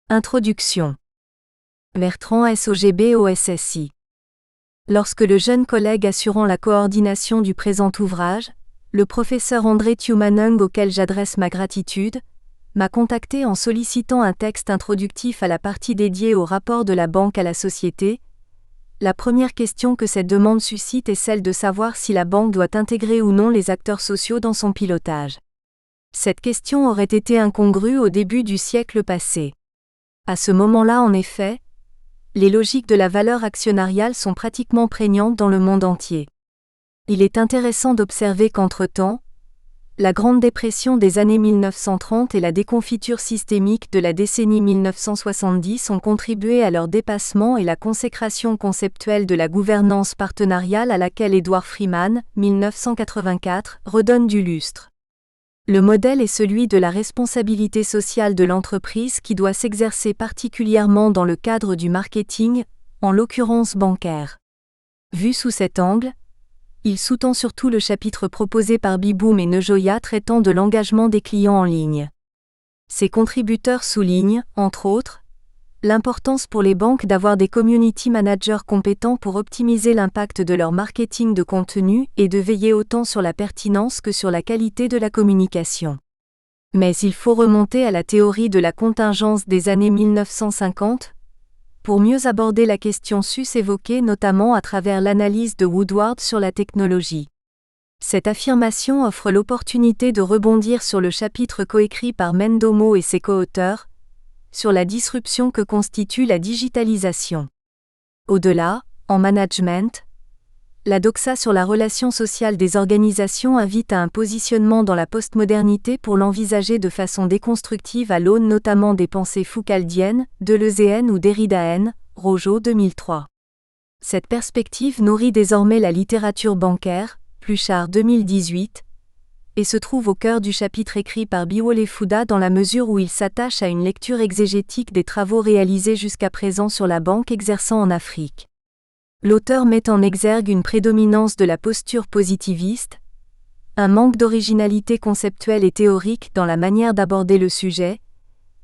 Introduction. Bertrand SOGB au SSI. Lorsque le jeune collègue assurant la coordination du présent ouvrage, le professeur André Tiomanung, auquel j'adresse ma gratitude, m'a contacté en sollicitant un texte introductif à la partie dédiée au rapport de la banque à la société. La première question que cette demande suscite est celle de savoir si la banque doit intégrer ou non les acteurs sociaux dans son pilotage. Cette question aurait été incongrue au début du siècle passé. À ce moment-là, en effet, les logiques de la valeur actionnariale sont pratiquement prégnantes dans le monde entier. Il est intéressant d'observer qu'entre-temps, la Grande Dépression des années 1930 et la déconfiture systémique de la décennie 1970 ont contribué à leur dépassement et la consécration conceptuelle de la gouvernance partenariale à laquelle Edward Freeman, 1984, redonne du lustre. Le modèle est celui de la responsabilité sociale de l'entreprise qui doit s'exercer particulièrement dans le cadre du marketing, en l'occurrence bancaire. Vu sous cet angle, il sous-tend surtout le chapitre proposé par Biboum et Nejoya traitant de l'engagement des clients en ligne. Ces contributeurs soulignent, entre autres, l'importance pour les banques d'avoir des community managers compétents pour optimiser l'impact de leur marketing de contenu et de veiller autant sur la pertinence que sur la qualité de la communication. Mais il faut remonter à la théorie de la contingence des années 1950, pour mieux aborder la question sus-évoquée notamment à travers l'analyse de Woodward sur la technologie. Cette affirmation offre l'opportunité de rebondir sur le chapitre coécrit par Mendomo et ses co-auteurs, sur la disruption que constitue la digitalisation. Au-delà, en management, la doxa sur la relation sociale des organisations invite à un positionnement dans la postmodernité pour l'envisager de façon déconstructive à l'aune notamment des pensées foucaldiennes, deleuziennes ou derridaennes, Rojo 2003. Cette perspective nourrit désormais la littérature bancaire, Pluchart 2018, et se trouve au cœur du chapitre écrit par Biwole Fuda dans la mesure où il s'attache à une lecture exégétique des travaux réalisés jusqu'à présent sur la banque exerçant en Afrique. L'auteur met en exergue une prédominance de la posture positiviste, un manque d'originalité conceptuelle et théorique dans la manière d'aborder le sujet,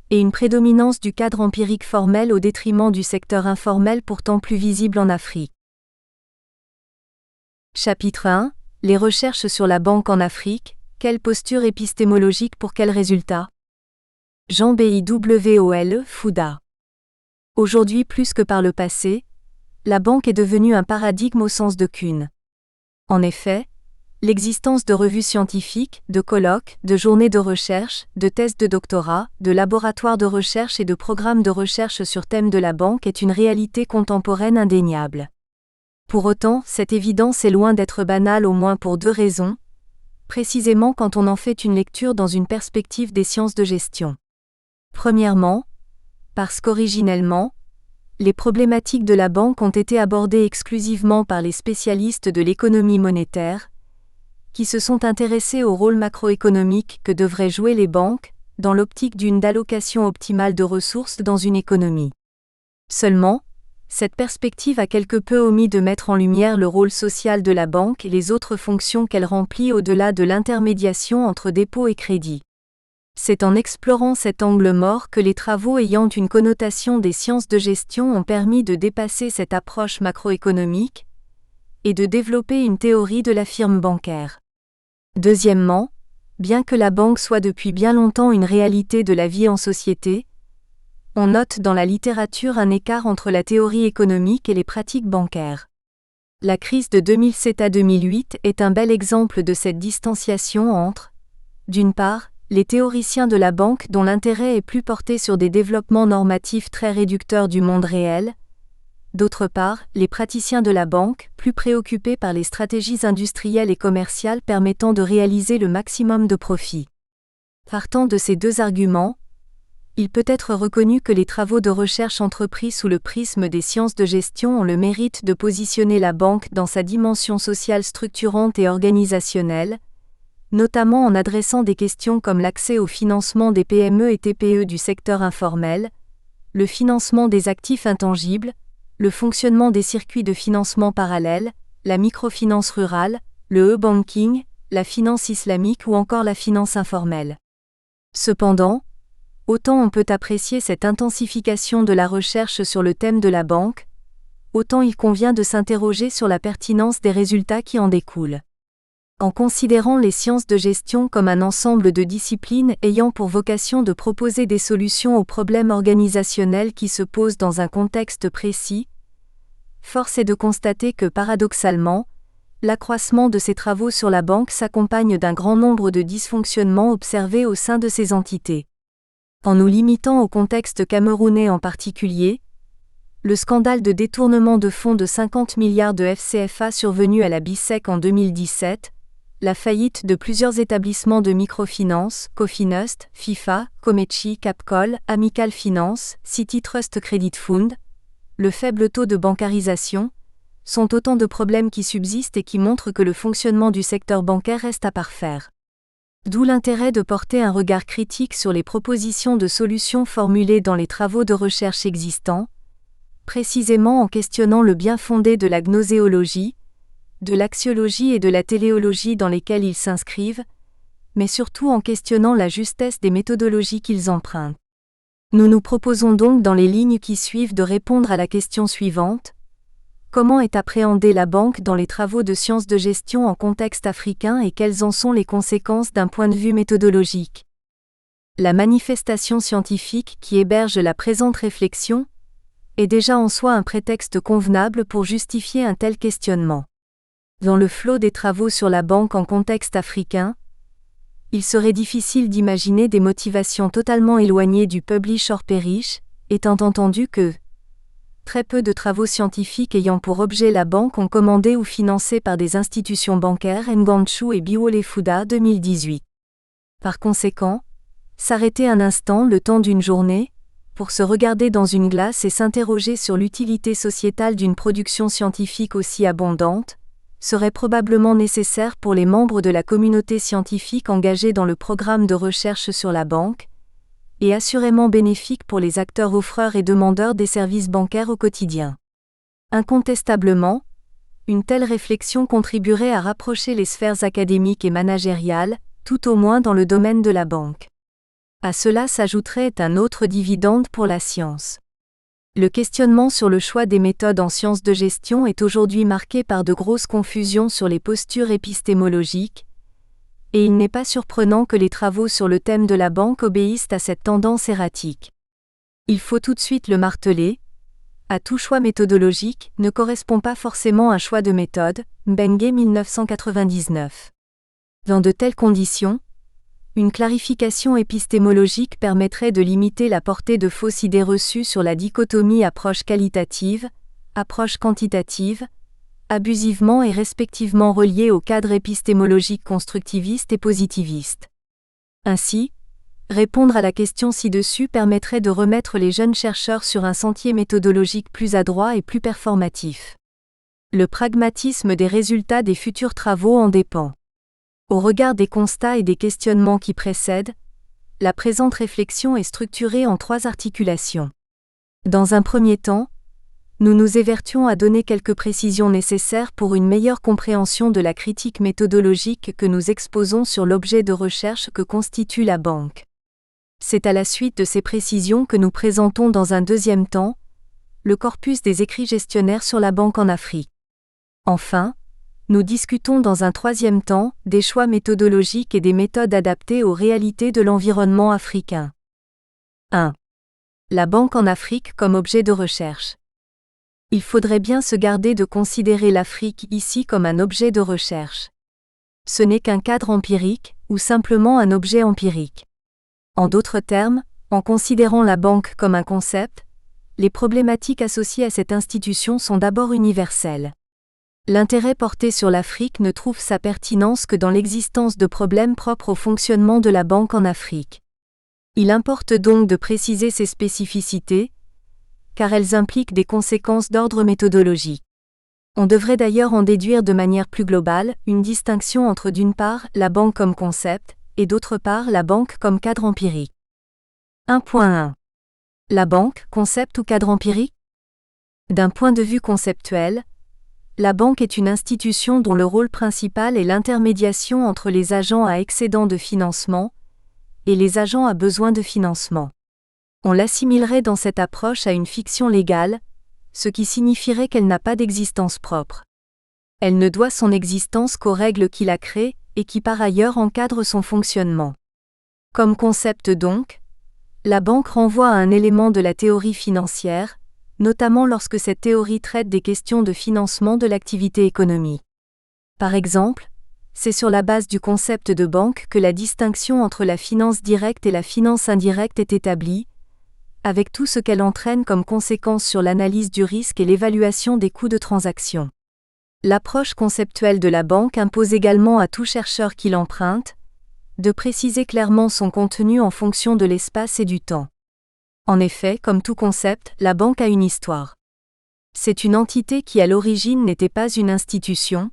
et une prédominance du cadre empirique formel au détriment du secteur informel pourtant plus visible en Afrique. Chapitre 1. Les recherches sur la banque en Afrique, quelle posture épistémologique pour quels résultats? Jean Biwole Fuda. Aujourd'hui plus que par le passé, la banque est devenue un paradigme au sens de Kuhn. En effet, l'existence de revues scientifiques, de colloques, de journées de recherche, de thèses de doctorat, de laboratoires de recherche et de programmes de recherche sur thème de la banque est une réalité contemporaine indéniable. Pour autant, cette évidence est loin d'être banale au moins pour deux raisons, précisément quand on en fait une lecture dans une perspective des sciences de gestion. Premièrement, parce qu'originellement, les problématiques de la banque ont été abordées exclusivement par les spécialistes de l'économie monétaire, qui se sont intéressés au rôle macroéconomique que devraient jouer les banques, dans l'optique d'une allocation optimale de ressources dans une économie. Seulement, cette perspective a quelque peu omis de mettre en lumière le rôle social de la banque et les autres fonctions qu'elle remplit au-delà de l'intermédiation entre dépôt et crédit. C'est en explorant cet angle mort que les travaux ayant une connotation des sciences de gestion ont permis de dépasser cette approche macroéconomique et de développer une théorie de la firme bancaire. Deuxièmement, bien que la banque soit depuis bien longtemps une réalité de la vie en société, on note dans la littérature un écart entre la théorie économique et les pratiques bancaires. La crise de 2007 à 2008 est un bel exemple de cette distanciation entre, d'une part, les théoriciens de la banque dont l'intérêt est plus porté sur des développements normatifs très réducteurs du monde réel, d'autre part, les praticiens de la banque, plus préoccupés par les stratégies industrielles et commerciales permettant de réaliser le maximum de profit. Partant de ces deux arguments, il peut être reconnu que les travaux de recherche entrepris sous le prisme des sciences de gestion ont le mérite de positionner la banque dans sa dimension sociale structurante et organisationnelle, notamment en adressant des questions comme l'accès au financement des PME et TPE du secteur informel, le financement des actifs intangibles, le fonctionnement des circuits de financement parallèles, la microfinance rurale, le e-banking, la finance islamique ou encore la finance informelle. Cependant, autant on peut apprécier cette intensification de la recherche sur le thème de la banque, autant il convient de s'interroger sur la pertinence des résultats qui en découlent. En considérant les sciences de gestion comme un ensemble de disciplines ayant pour vocation de proposer des solutions aux problèmes organisationnels qui se posent dans un contexte précis, force est de constater que paradoxalement, l'accroissement de ces travaux sur la banque s'accompagne d'un grand nombre de dysfonctionnements observés au sein de ces entités. En nous limitant au contexte camerounais en particulier, le scandale de détournement de fonds de 50 milliards de FCFA survenu à la BICEC en 2017, la faillite de plusieurs établissements de microfinance, Cofinust, FIFA, Comechi, Capcol, Amical Finance, City Trust Credit Fund, le faible taux de bancarisation, sont autant de problèmes qui subsistent et qui montrent que le fonctionnement du secteur bancaire reste à parfaire. D'où l'intérêt de porter un regard critique sur les propositions de solutions formulées dans les travaux de recherche existants, précisément en questionnant le bien fondé de la gnoséologie, de l'axiologie et de la téléologie dans lesquelles ils s'inscrivent, mais surtout en questionnant la justesse des méthodologies qu'ils empruntent. Nous nous proposons donc dans les lignes qui suivent de répondre à la question suivante: comment est appréhendée la banque dans les travaux de sciences de gestion en contexte africain et quelles en sont les conséquences d'un point de vue méthodologique? La manifestation scientifique qui héberge la présente réflexion est déjà en soi un prétexte convenable pour justifier un tel questionnement. Dans le flot des travaux sur la banque en contexte africain, il serait difficile d'imaginer des motivations totalement éloignées du publish or perish, étant entendu que très peu de travaux scientifiques ayant pour objet la banque ont commandé ou financé par des institutions bancaires Nganchu et Biwole Fuda 2018. Par conséquent, s'arrêter un instant le temps d'une journée, pour se regarder dans une glace et s'interroger sur l'utilité sociétale d'une production scientifique aussi abondante, serait probablement nécessaire pour les membres de la communauté scientifique engagés dans le programme de recherche sur la banque, et assurément bénéfique pour les acteurs offreurs et demandeurs des services bancaires au quotidien. Incontestablement, une telle réflexion contribuerait à rapprocher les sphères académiques et managériales, tout au moins dans le domaine de la banque. À cela s'ajouterait un autre dividende pour la science. Le questionnement sur le choix des méthodes en sciences de gestion est aujourd'hui marqué par de grosses confusions sur les postures épistémologiques, et il n'est pas surprenant que les travaux sur le thème de la banque obéissent à cette tendance erratique. Il faut tout de suite le marteler, à tout choix méthodologique ne correspond pas forcément un choix de méthode, Benge 1999. Dans de telles conditions, une clarification épistémologique permettrait de limiter la portée de fausses idées reçues sur la dichotomie approche qualitative, approche quantitative, abusivement et respectivement reliées au cadre épistémologique constructiviste et positiviste. Ainsi, répondre à la question ci-dessus permettrait de remettre les jeunes chercheurs sur un sentier méthodologique plus adroit et plus performatif. Le pragmatisme des résultats des futurs travaux en dépend. Au regard des constats et des questionnements qui précèdent, la présente réflexion est structurée en 3 articulations. Dans un premier temps, nous nous évertuons à donner quelques précisions nécessaires pour une meilleure compréhension de la critique méthodologique que nous exposons sur l'objet de recherche que constitue la banque. C'est à la suite de ces précisions que nous présentons dans un deuxième temps le corpus des écrits gestionnaires sur la banque en Afrique. Enfin, nous discutons dans un troisième temps des choix méthodologiques et des méthodes adaptées aux réalités de l'environnement africain. 1. La banque en Afrique comme objet de recherche. Il faudrait bien se garder de considérer l'Afrique ici comme un objet de recherche. Ce n'est qu'un cadre empirique, ou simplement un objet empirique. En d'autres termes, en considérant la banque comme un concept, les problématiques associées à cette institution sont d'abord universelles. L'intérêt porté sur l'Afrique ne trouve sa pertinence que dans l'existence de problèmes propres au fonctionnement de la banque en Afrique. Il importe donc de préciser ces spécificités, car elles impliquent des conséquences d'ordre méthodologique. On devrait d'ailleurs en déduire de manière plus globale une distinction entre d'une part la banque comme concept, et d'autre part la banque comme cadre empirique. 1.1. La banque, concept ou cadre empirique ? D'un point de vue conceptuel, la banque est une institution dont le rôle principal est l'intermédiation entre les agents à excédent de financement et les agents à besoin de financement. On l'assimilerait dans cette approche à une fiction légale, ce qui signifierait qu'elle n'a pas d'existence propre. Elle ne doit son existence qu'aux règles qui la créent et qui par ailleurs encadrent son fonctionnement. Comme concept donc, la banque renvoie à un élément de la théorie financière, notamment lorsque cette théorie traite des questions de financement de l'activité économique. Par exemple, c'est sur la base du concept de banque que la distinction entre la finance directe et la finance indirecte est établie, avec tout ce qu'elle entraîne comme conséquence sur l'analyse du risque et l'évaluation des coûts de transaction. L'approche conceptuelle de la banque impose également à tout chercheur qui l'emprunte de préciser clairement son contenu en fonction de l'espace et du temps. En effet, comme tout concept, la banque a une histoire. C'est une entité qui à l'origine n'était pas une institution,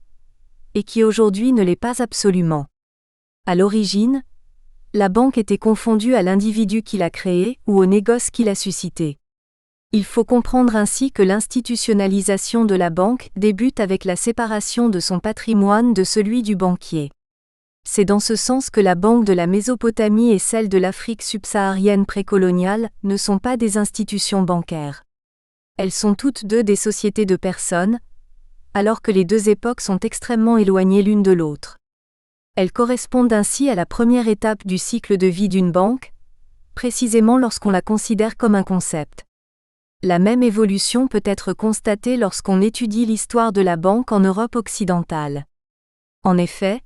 et qui aujourd'hui ne l'est pas absolument. À l'origine, la banque était confondue à l'individu qui l'a créée ou au négoce qui l'a suscité. Il faut comprendre ainsi que l'institutionnalisation de la banque débute avec la séparation de son patrimoine de celui du banquier. C'est dans ce sens que la Banque de la Mésopotamie et celle de l'Afrique subsaharienne précoloniale ne sont pas des institutions bancaires. Elles sont toutes deux des sociétés de personnes, alors que les deux époques sont extrêmement éloignées l'une de l'autre. Elles correspondent ainsi à la première étape du cycle de vie d'une banque, précisément lorsqu'on la considère comme un concept. La même évolution peut être constatée lorsqu'on étudie l'histoire de la banque en Europe occidentale. En effet,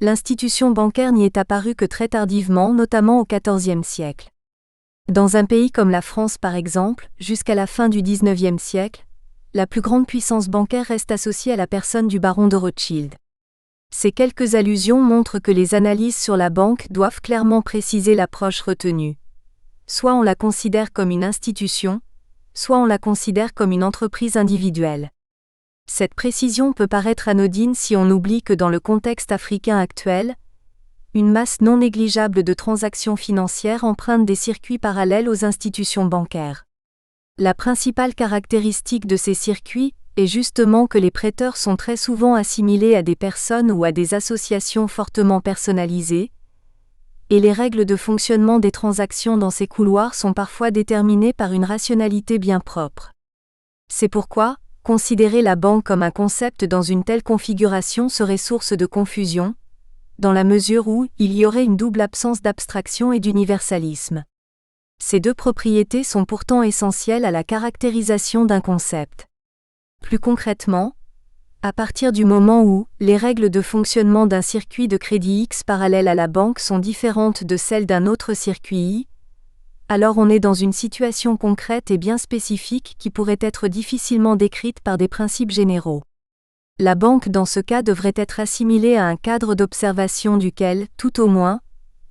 l'institution bancaire n'y est apparue que très tardivement, notamment au XIVe siècle. Dans un pays comme la France par exemple, jusqu'à la fin du XIXe siècle, la plus grande puissance bancaire reste associée à la personne du baron de Rothschild. Ces quelques allusions montrent que les analyses sur la banque doivent clairement préciser l'approche retenue. Soit on la considère comme une institution, soit on la considère comme une entreprise individuelle. Cette précision peut paraître anodine si on oublie que dans le contexte africain actuel, une masse non négligeable de transactions financières emprunte des circuits parallèles aux institutions bancaires. La principale caractéristique de ces circuits est justement que les prêteurs sont très souvent assimilés à des personnes ou à des associations fortement personnalisées, et les règles de fonctionnement des transactions dans ces couloirs sont parfois déterminées par une rationalité bien propre. C'est pourquoi, considérer la banque comme un concept dans une telle configuration serait source de confusion, dans la mesure où il y aurait une double absence d'abstraction et d'universalisme. Ces deux propriétés sont pourtant essentielles à la caractérisation d'un concept. Plus concrètement, à partir du moment où les règles de fonctionnement d'un circuit de crédit X parallèle à la banque sont différentes de celles d'un autre circuit Y, alors on est dans une situation concrète et bien spécifique qui pourrait être difficilement décrite par des principes généraux. La banque dans ce cas devrait être assimilée à un cadre d'observation duquel, tout au moins,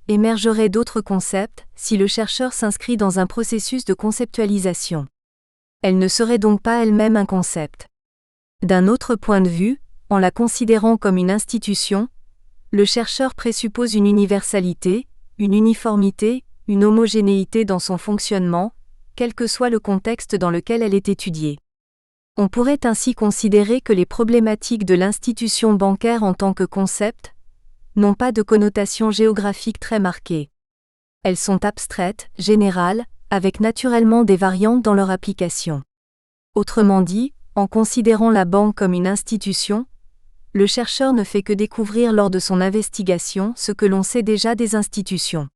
émergeraient d'autres concepts, si le chercheur s'inscrit dans un processus de conceptualisation. Elle ne serait donc pas elle-même un concept. D'un autre point de vue, en la considérant comme une institution, le chercheur présuppose une universalité, une uniformité, une homogénéité dans son fonctionnement, quel que soit le contexte dans lequel elle est étudiée. On pourrait ainsi considérer que les problématiques de l'institution bancaire en tant que concept n'ont pas de connotation géographique très marquée. Elles sont abstraites, générales, avec naturellement des variantes dans leur application. Autrement dit, en considérant la banque comme une institution, le chercheur ne fait que découvrir lors de son investigation ce que l'on sait déjà des institutions.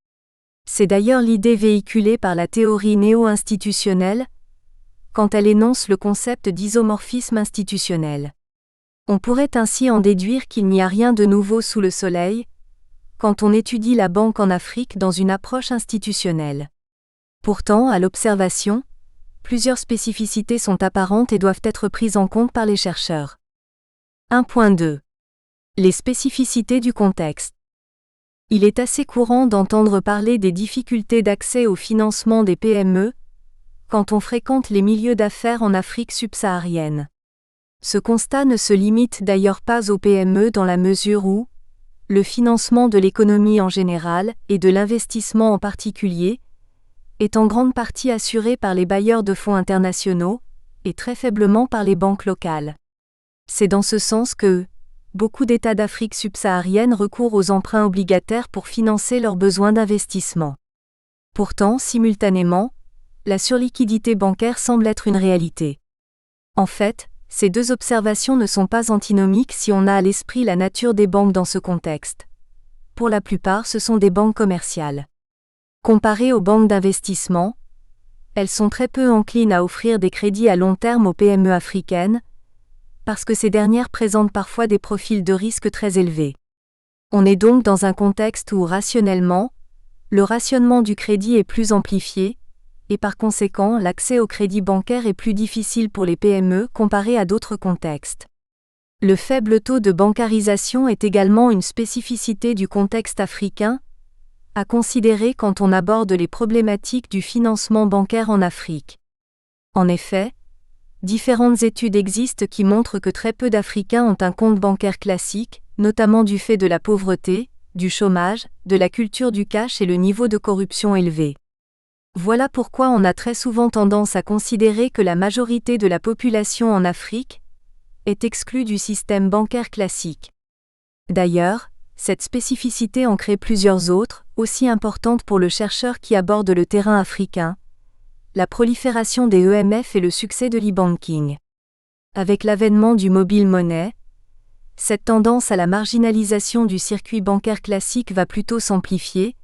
C'est d'ailleurs l'idée véhiculée par la théorie néo-institutionnelle, quand elle énonce le concept d'isomorphisme institutionnel. On pourrait ainsi en déduire qu'il n'y a rien de nouveau sous le soleil, quand on étudie la banque en Afrique dans une approche institutionnelle. Pourtant, à l'observation, plusieurs spécificités sont apparentes et doivent être prises en compte par les chercheurs. 1.2. Les spécificités du contexte. Il est assez courant d'entendre parler des difficultés d'accès au financement des PME, quand on fréquente les milieux d'affaires en Afrique subsaharienne. Ce constat ne se limite d'ailleurs pas aux PME dans la mesure où le financement de l'économie en général et de l'investissement en particulier est en grande partie assuré par les bailleurs de fonds internationaux et très faiblement par les banques locales. C'est dans ce sens que beaucoup d'États d'Afrique subsaharienne recourent aux emprunts obligataires pour financer leurs besoins d'investissement. Pourtant, simultanément, la surliquidité bancaire semble être une réalité. En fait, ces deux observations ne sont pas antinomiques si on a à l'esprit la nature des banques dans ce contexte. Pour la plupart, ce sont des banques commerciales. Comparées aux banques d'investissement, elles sont très peu enclines à offrir des crédits à long terme aux PME africaines, parce que ces dernières présentent parfois des profils de risque très élevés. On est donc dans un contexte où, rationnellement, le rationnement du crédit est plus amplifié, et par conséquent l'accès au crédit bancaire est plus difficile pour les PME comparé à d'autres contextes. Le faible taux de bancarisation est également une spécificité du contexte africain, à considérer quand on aborde les problématiques du financement bancaire en Afrique. En effet, différentes études existent qui montrent que très peu d'Africains ont un compte bancaire classique, notamment du fait de la pauvreté, du chômage, de la culture du cash et le niveau de corruption élevé. Voilà pourquoi on a très souvent tendance à considérer que la majorité de la population en Afrique est exclue du système bancaire classique. D'ailleurs, cette spécificité en crée plusieurs autres, aussi importantes pour le chercheur qui aborde le terrain africain: la prolifération des EMF et le succès de l'e-banking. Avec l'avènement du mobile money, cette tendance à la marginalisation du circuit bancaire classique va plutôt s'amplifier,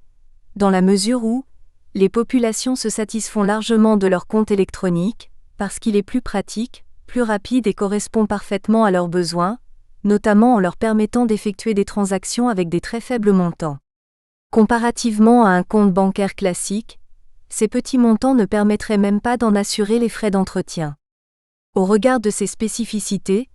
dans la mesure où les populations se satisfont largement de leur compte électronique, parce qu'il est plus pratique, plus rapide et correspond parfaitement à leurs besoins, notamment en leur permettant d'effectuer des transactions avec des très faibles montants. Comparativement à un compte bancaire classique, ces petits montants ne permettraient même pas d'en assurer les frais d'entretien. Au regard de ces spécificités,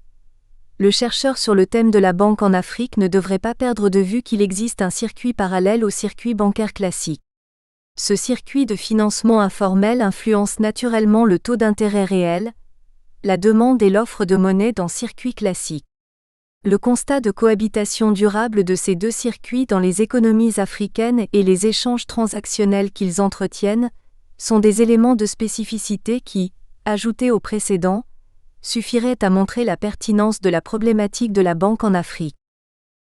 le chercheur sur le thème de la banque en Afrique ne devrait pas perdre de vue qu'il existe un circuit parallèle au circuit bancaire classique. Ce circuit de financement informel influence naturellement le taux d'intérêt réel, la demande et l'offre de monnaie dans circuit classique. Le constat de cohabitation durable de ces deux circuits dans les économies africaines et les échanges transactionnels qu'ils entretiennent sont des éléments de spécificité qui, ajoutés aux précédents, suffiraient à montrer la pertinence de la problématique de la banque en Afrique.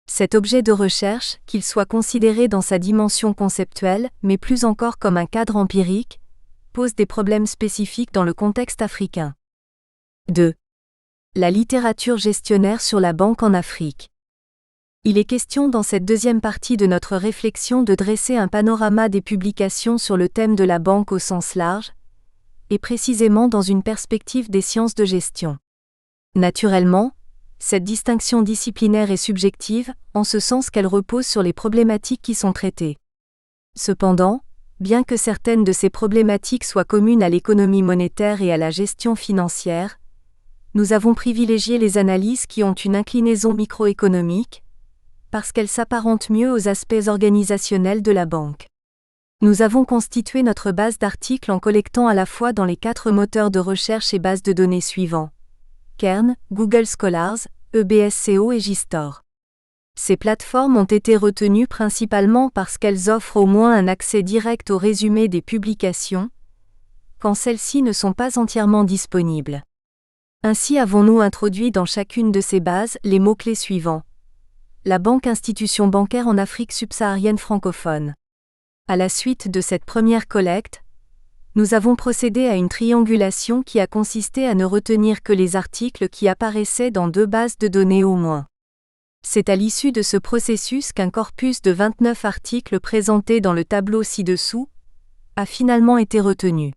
Cet objet de recherche, qu'il soit considéré dans sa dimension conceptuelle, mais plus encore comme un cadre empirique, pose des problèmes spécifiques dans le contexte africain. 2. La littérature gestionnaire sur la banque en Afrique. Il est question dans cette deuxième partie de notre réflexion de dresser un panorama des publications sur le thème de la banque au sens large, et précisément dans une perspective des sciences de gestion. Naturellement, cette distinction disciplinaire est subjective, en ce sens qu'elle repose sur les problématiques qui sont traitées. Cependant, bien que certaines de ces problématiques soient communes à l'économie monétaire et à la gestion financière, nous avons privilégié les analyses qui ont une inclinaison microéconomique, parce qu'elles s'apparentent mieux aux aspects organisationnels de la banque. Nous avons constitué notre base d'articles en collectant à la fois dans les 4 moteurs de recherche et bases de données suivants: Kern, Google Scholars, EBSCO et Gistor. Ces plateformes ont été retenues principalement parce qu'elles offrent au moins un accès direct au résumé des publications, quand celles-ci ne sont pas entièrement disponibles. Ainsi avons-nous introduit dans chacune de ces bases les mots-clés suivants. La banque institution bancaire en Afrique subsaharienne francophone. À la suite de cette première collecte, nous avons procédé à une triangulation qui a consisté à ne retenir que les articles qui apparaissaient dans 2 bases de données au moins. C'est à l'issue de ce processus qu'un corpus de 29 articles présentés dans le tableau ci-dessous a finalement été retenu.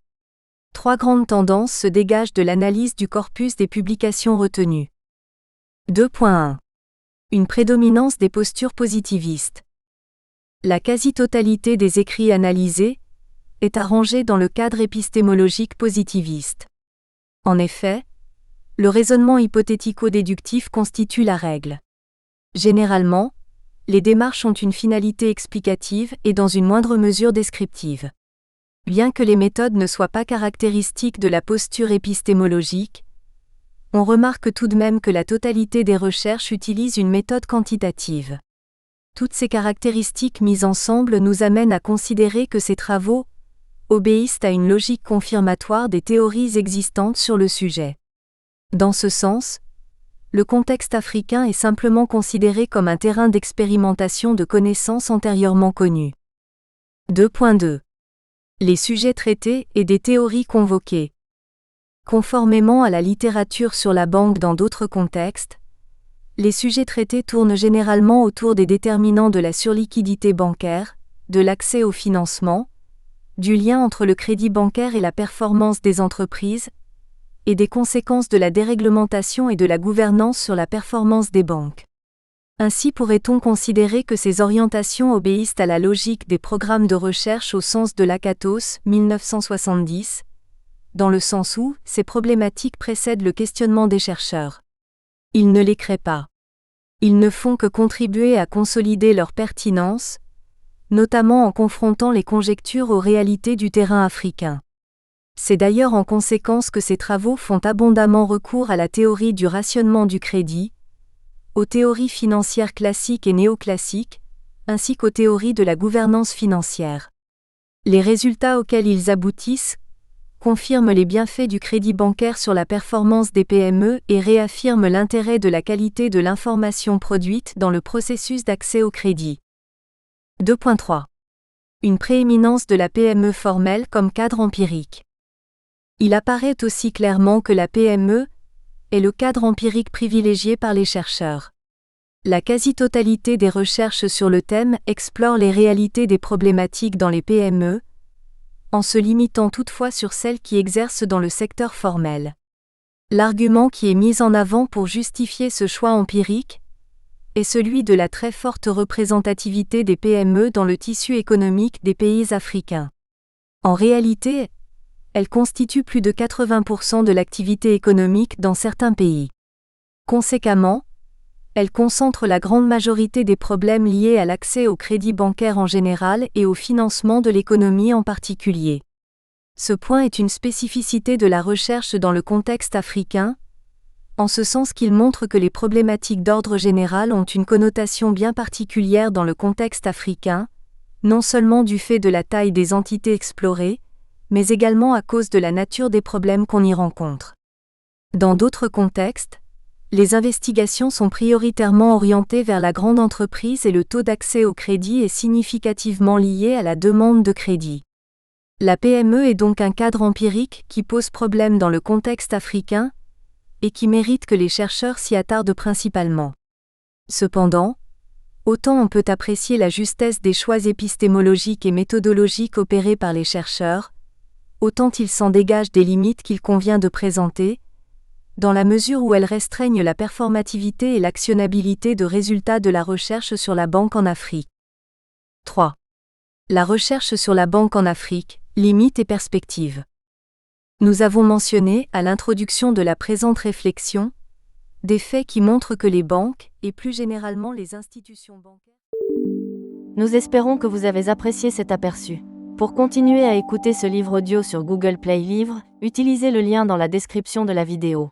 3 grandes tendances se dégagent de l'analyse du corpus des publications retenues. 2.1. Une prédominance des postures positivistes. La quasi-totalité des écrits analysés est arrangée dans le cadre épistémologique positiviste. En effet, le raisonnement hypothético-déductif constitue la règle. Généralement, les démarches ont une finalité explicative et dans une moindre mesure descriptive. Bien que les méthodes ne soient pas caractéristiques de la posture épistémologique, on remarque tout de même que la totalité des recherches utilise une méthode quantitative. Toutes ces caractéristiques mises ensemble nous amènent à considérer que ces travaux obéissent à une logique confirmatoire des théories existantes sur le sujet. Dans ce sens, le contexte africain est simplement considéré comme un terrain d'expérimentation de connaissances antérieurement connues. 2.2. Les sujets traités et des théories convoquées. Conformément à la littérature sur la banque dans d'autres contextes, les sujets traités tournent généralement autour des déterminants de la surliquidité bancaire, de l'accès au financement, du lien entre le crédit bancaire et la performance des entreprises, et des conséquences de la déréglementation et de la gouvernance sur la performance des banques. Ainsi pourrait-on considérer que ces orientations obéissent à la logique des programmes de recherche au sens de Lakatos, 1970, dans le sens où ces problématiques précèdent le questionnement des chercheurs. Ils ne les créent pas. Ils ne font que contribuer à consolider leur pertinence, notamment en confrontant les conjectures aux réalités du terrain africain. C'est d'ailleurs en conséquence que ces travaux font abondamment recours à la théorie du rationnement du crédit, aux théories financières classiques et néoclassiques, ainsi qu'aux théories de la gouvernance financière. Les résultats auxquels ils aboutissent confirment les bienfaits du crédit bancaire sur la performance des PME et réaffirment l'intérêt de la qualité de l'information produite dans le processus d'accès au crédit. 2.3. Une prééminence de la PME formelle comme cadre empirique. Il apparaît aussi clairement que la PME est le cadre empirique privilégié par les chercheurs. La quasi-totalité des recherches sur le thème explore les réalités des problématiques dans les PME, en se limitant toutefois sur celles qui exercent dans le secteur formel. L'argument qui est mis en avant pour justifier ce choix empirique est celui de la très forte représentativité des PME dans le tissu économique des pays africains. En réalité, elles constituent plus de 80% de l'activité économique dans certains pays. Conséquemment, elles concentrent la grande majorité des problèmes liés à l'accès au crédit bancaire en général et au financement de l'économie en particulier. Ce point est une spécificité de la recherche dans le contexte africain, en ce sens qu'il montre que les problématiques d'ordre général ont une connotation bien particulière dans le contexte africain, non seulement du fait de la taille des entités explorées, mais également à cause de la nature des problèmes qu'on y rencontre. Dans d'autres contextes, les investigations sont prioritairement orientées vers la grande entreprise et le taux d'accès au crédit est significativement lié à la demande de crédit. La PME est donc un cadre empirique qui pose problème dans le contexte africain et qui mérite que les chercheurs s'y attardent principalement. Cependant, autant on peut apprécier la justesse des choix épistémologiques et méthodologiques opérés par les chercheurs, autant il s'en dégage des limites qu'il convient de présenter, dans la mesure où elles restreignent la performativité et l'actionnabilité de résultats de la recherche sur la banque en Afrique. 3. La recherche sur la banque en Afrique, limites et perspectives. Nous avons mentionné, à l'introduction de la présente réflexion, des faits qui montrent que les banques, et plus généralement les institutions bancaires... Nous espérons que vous avez apprécié cet aperçu. Pour continuer à écouter ce livre audio sur Google Play Livres, utilisez le lien dans la description de la vidéo.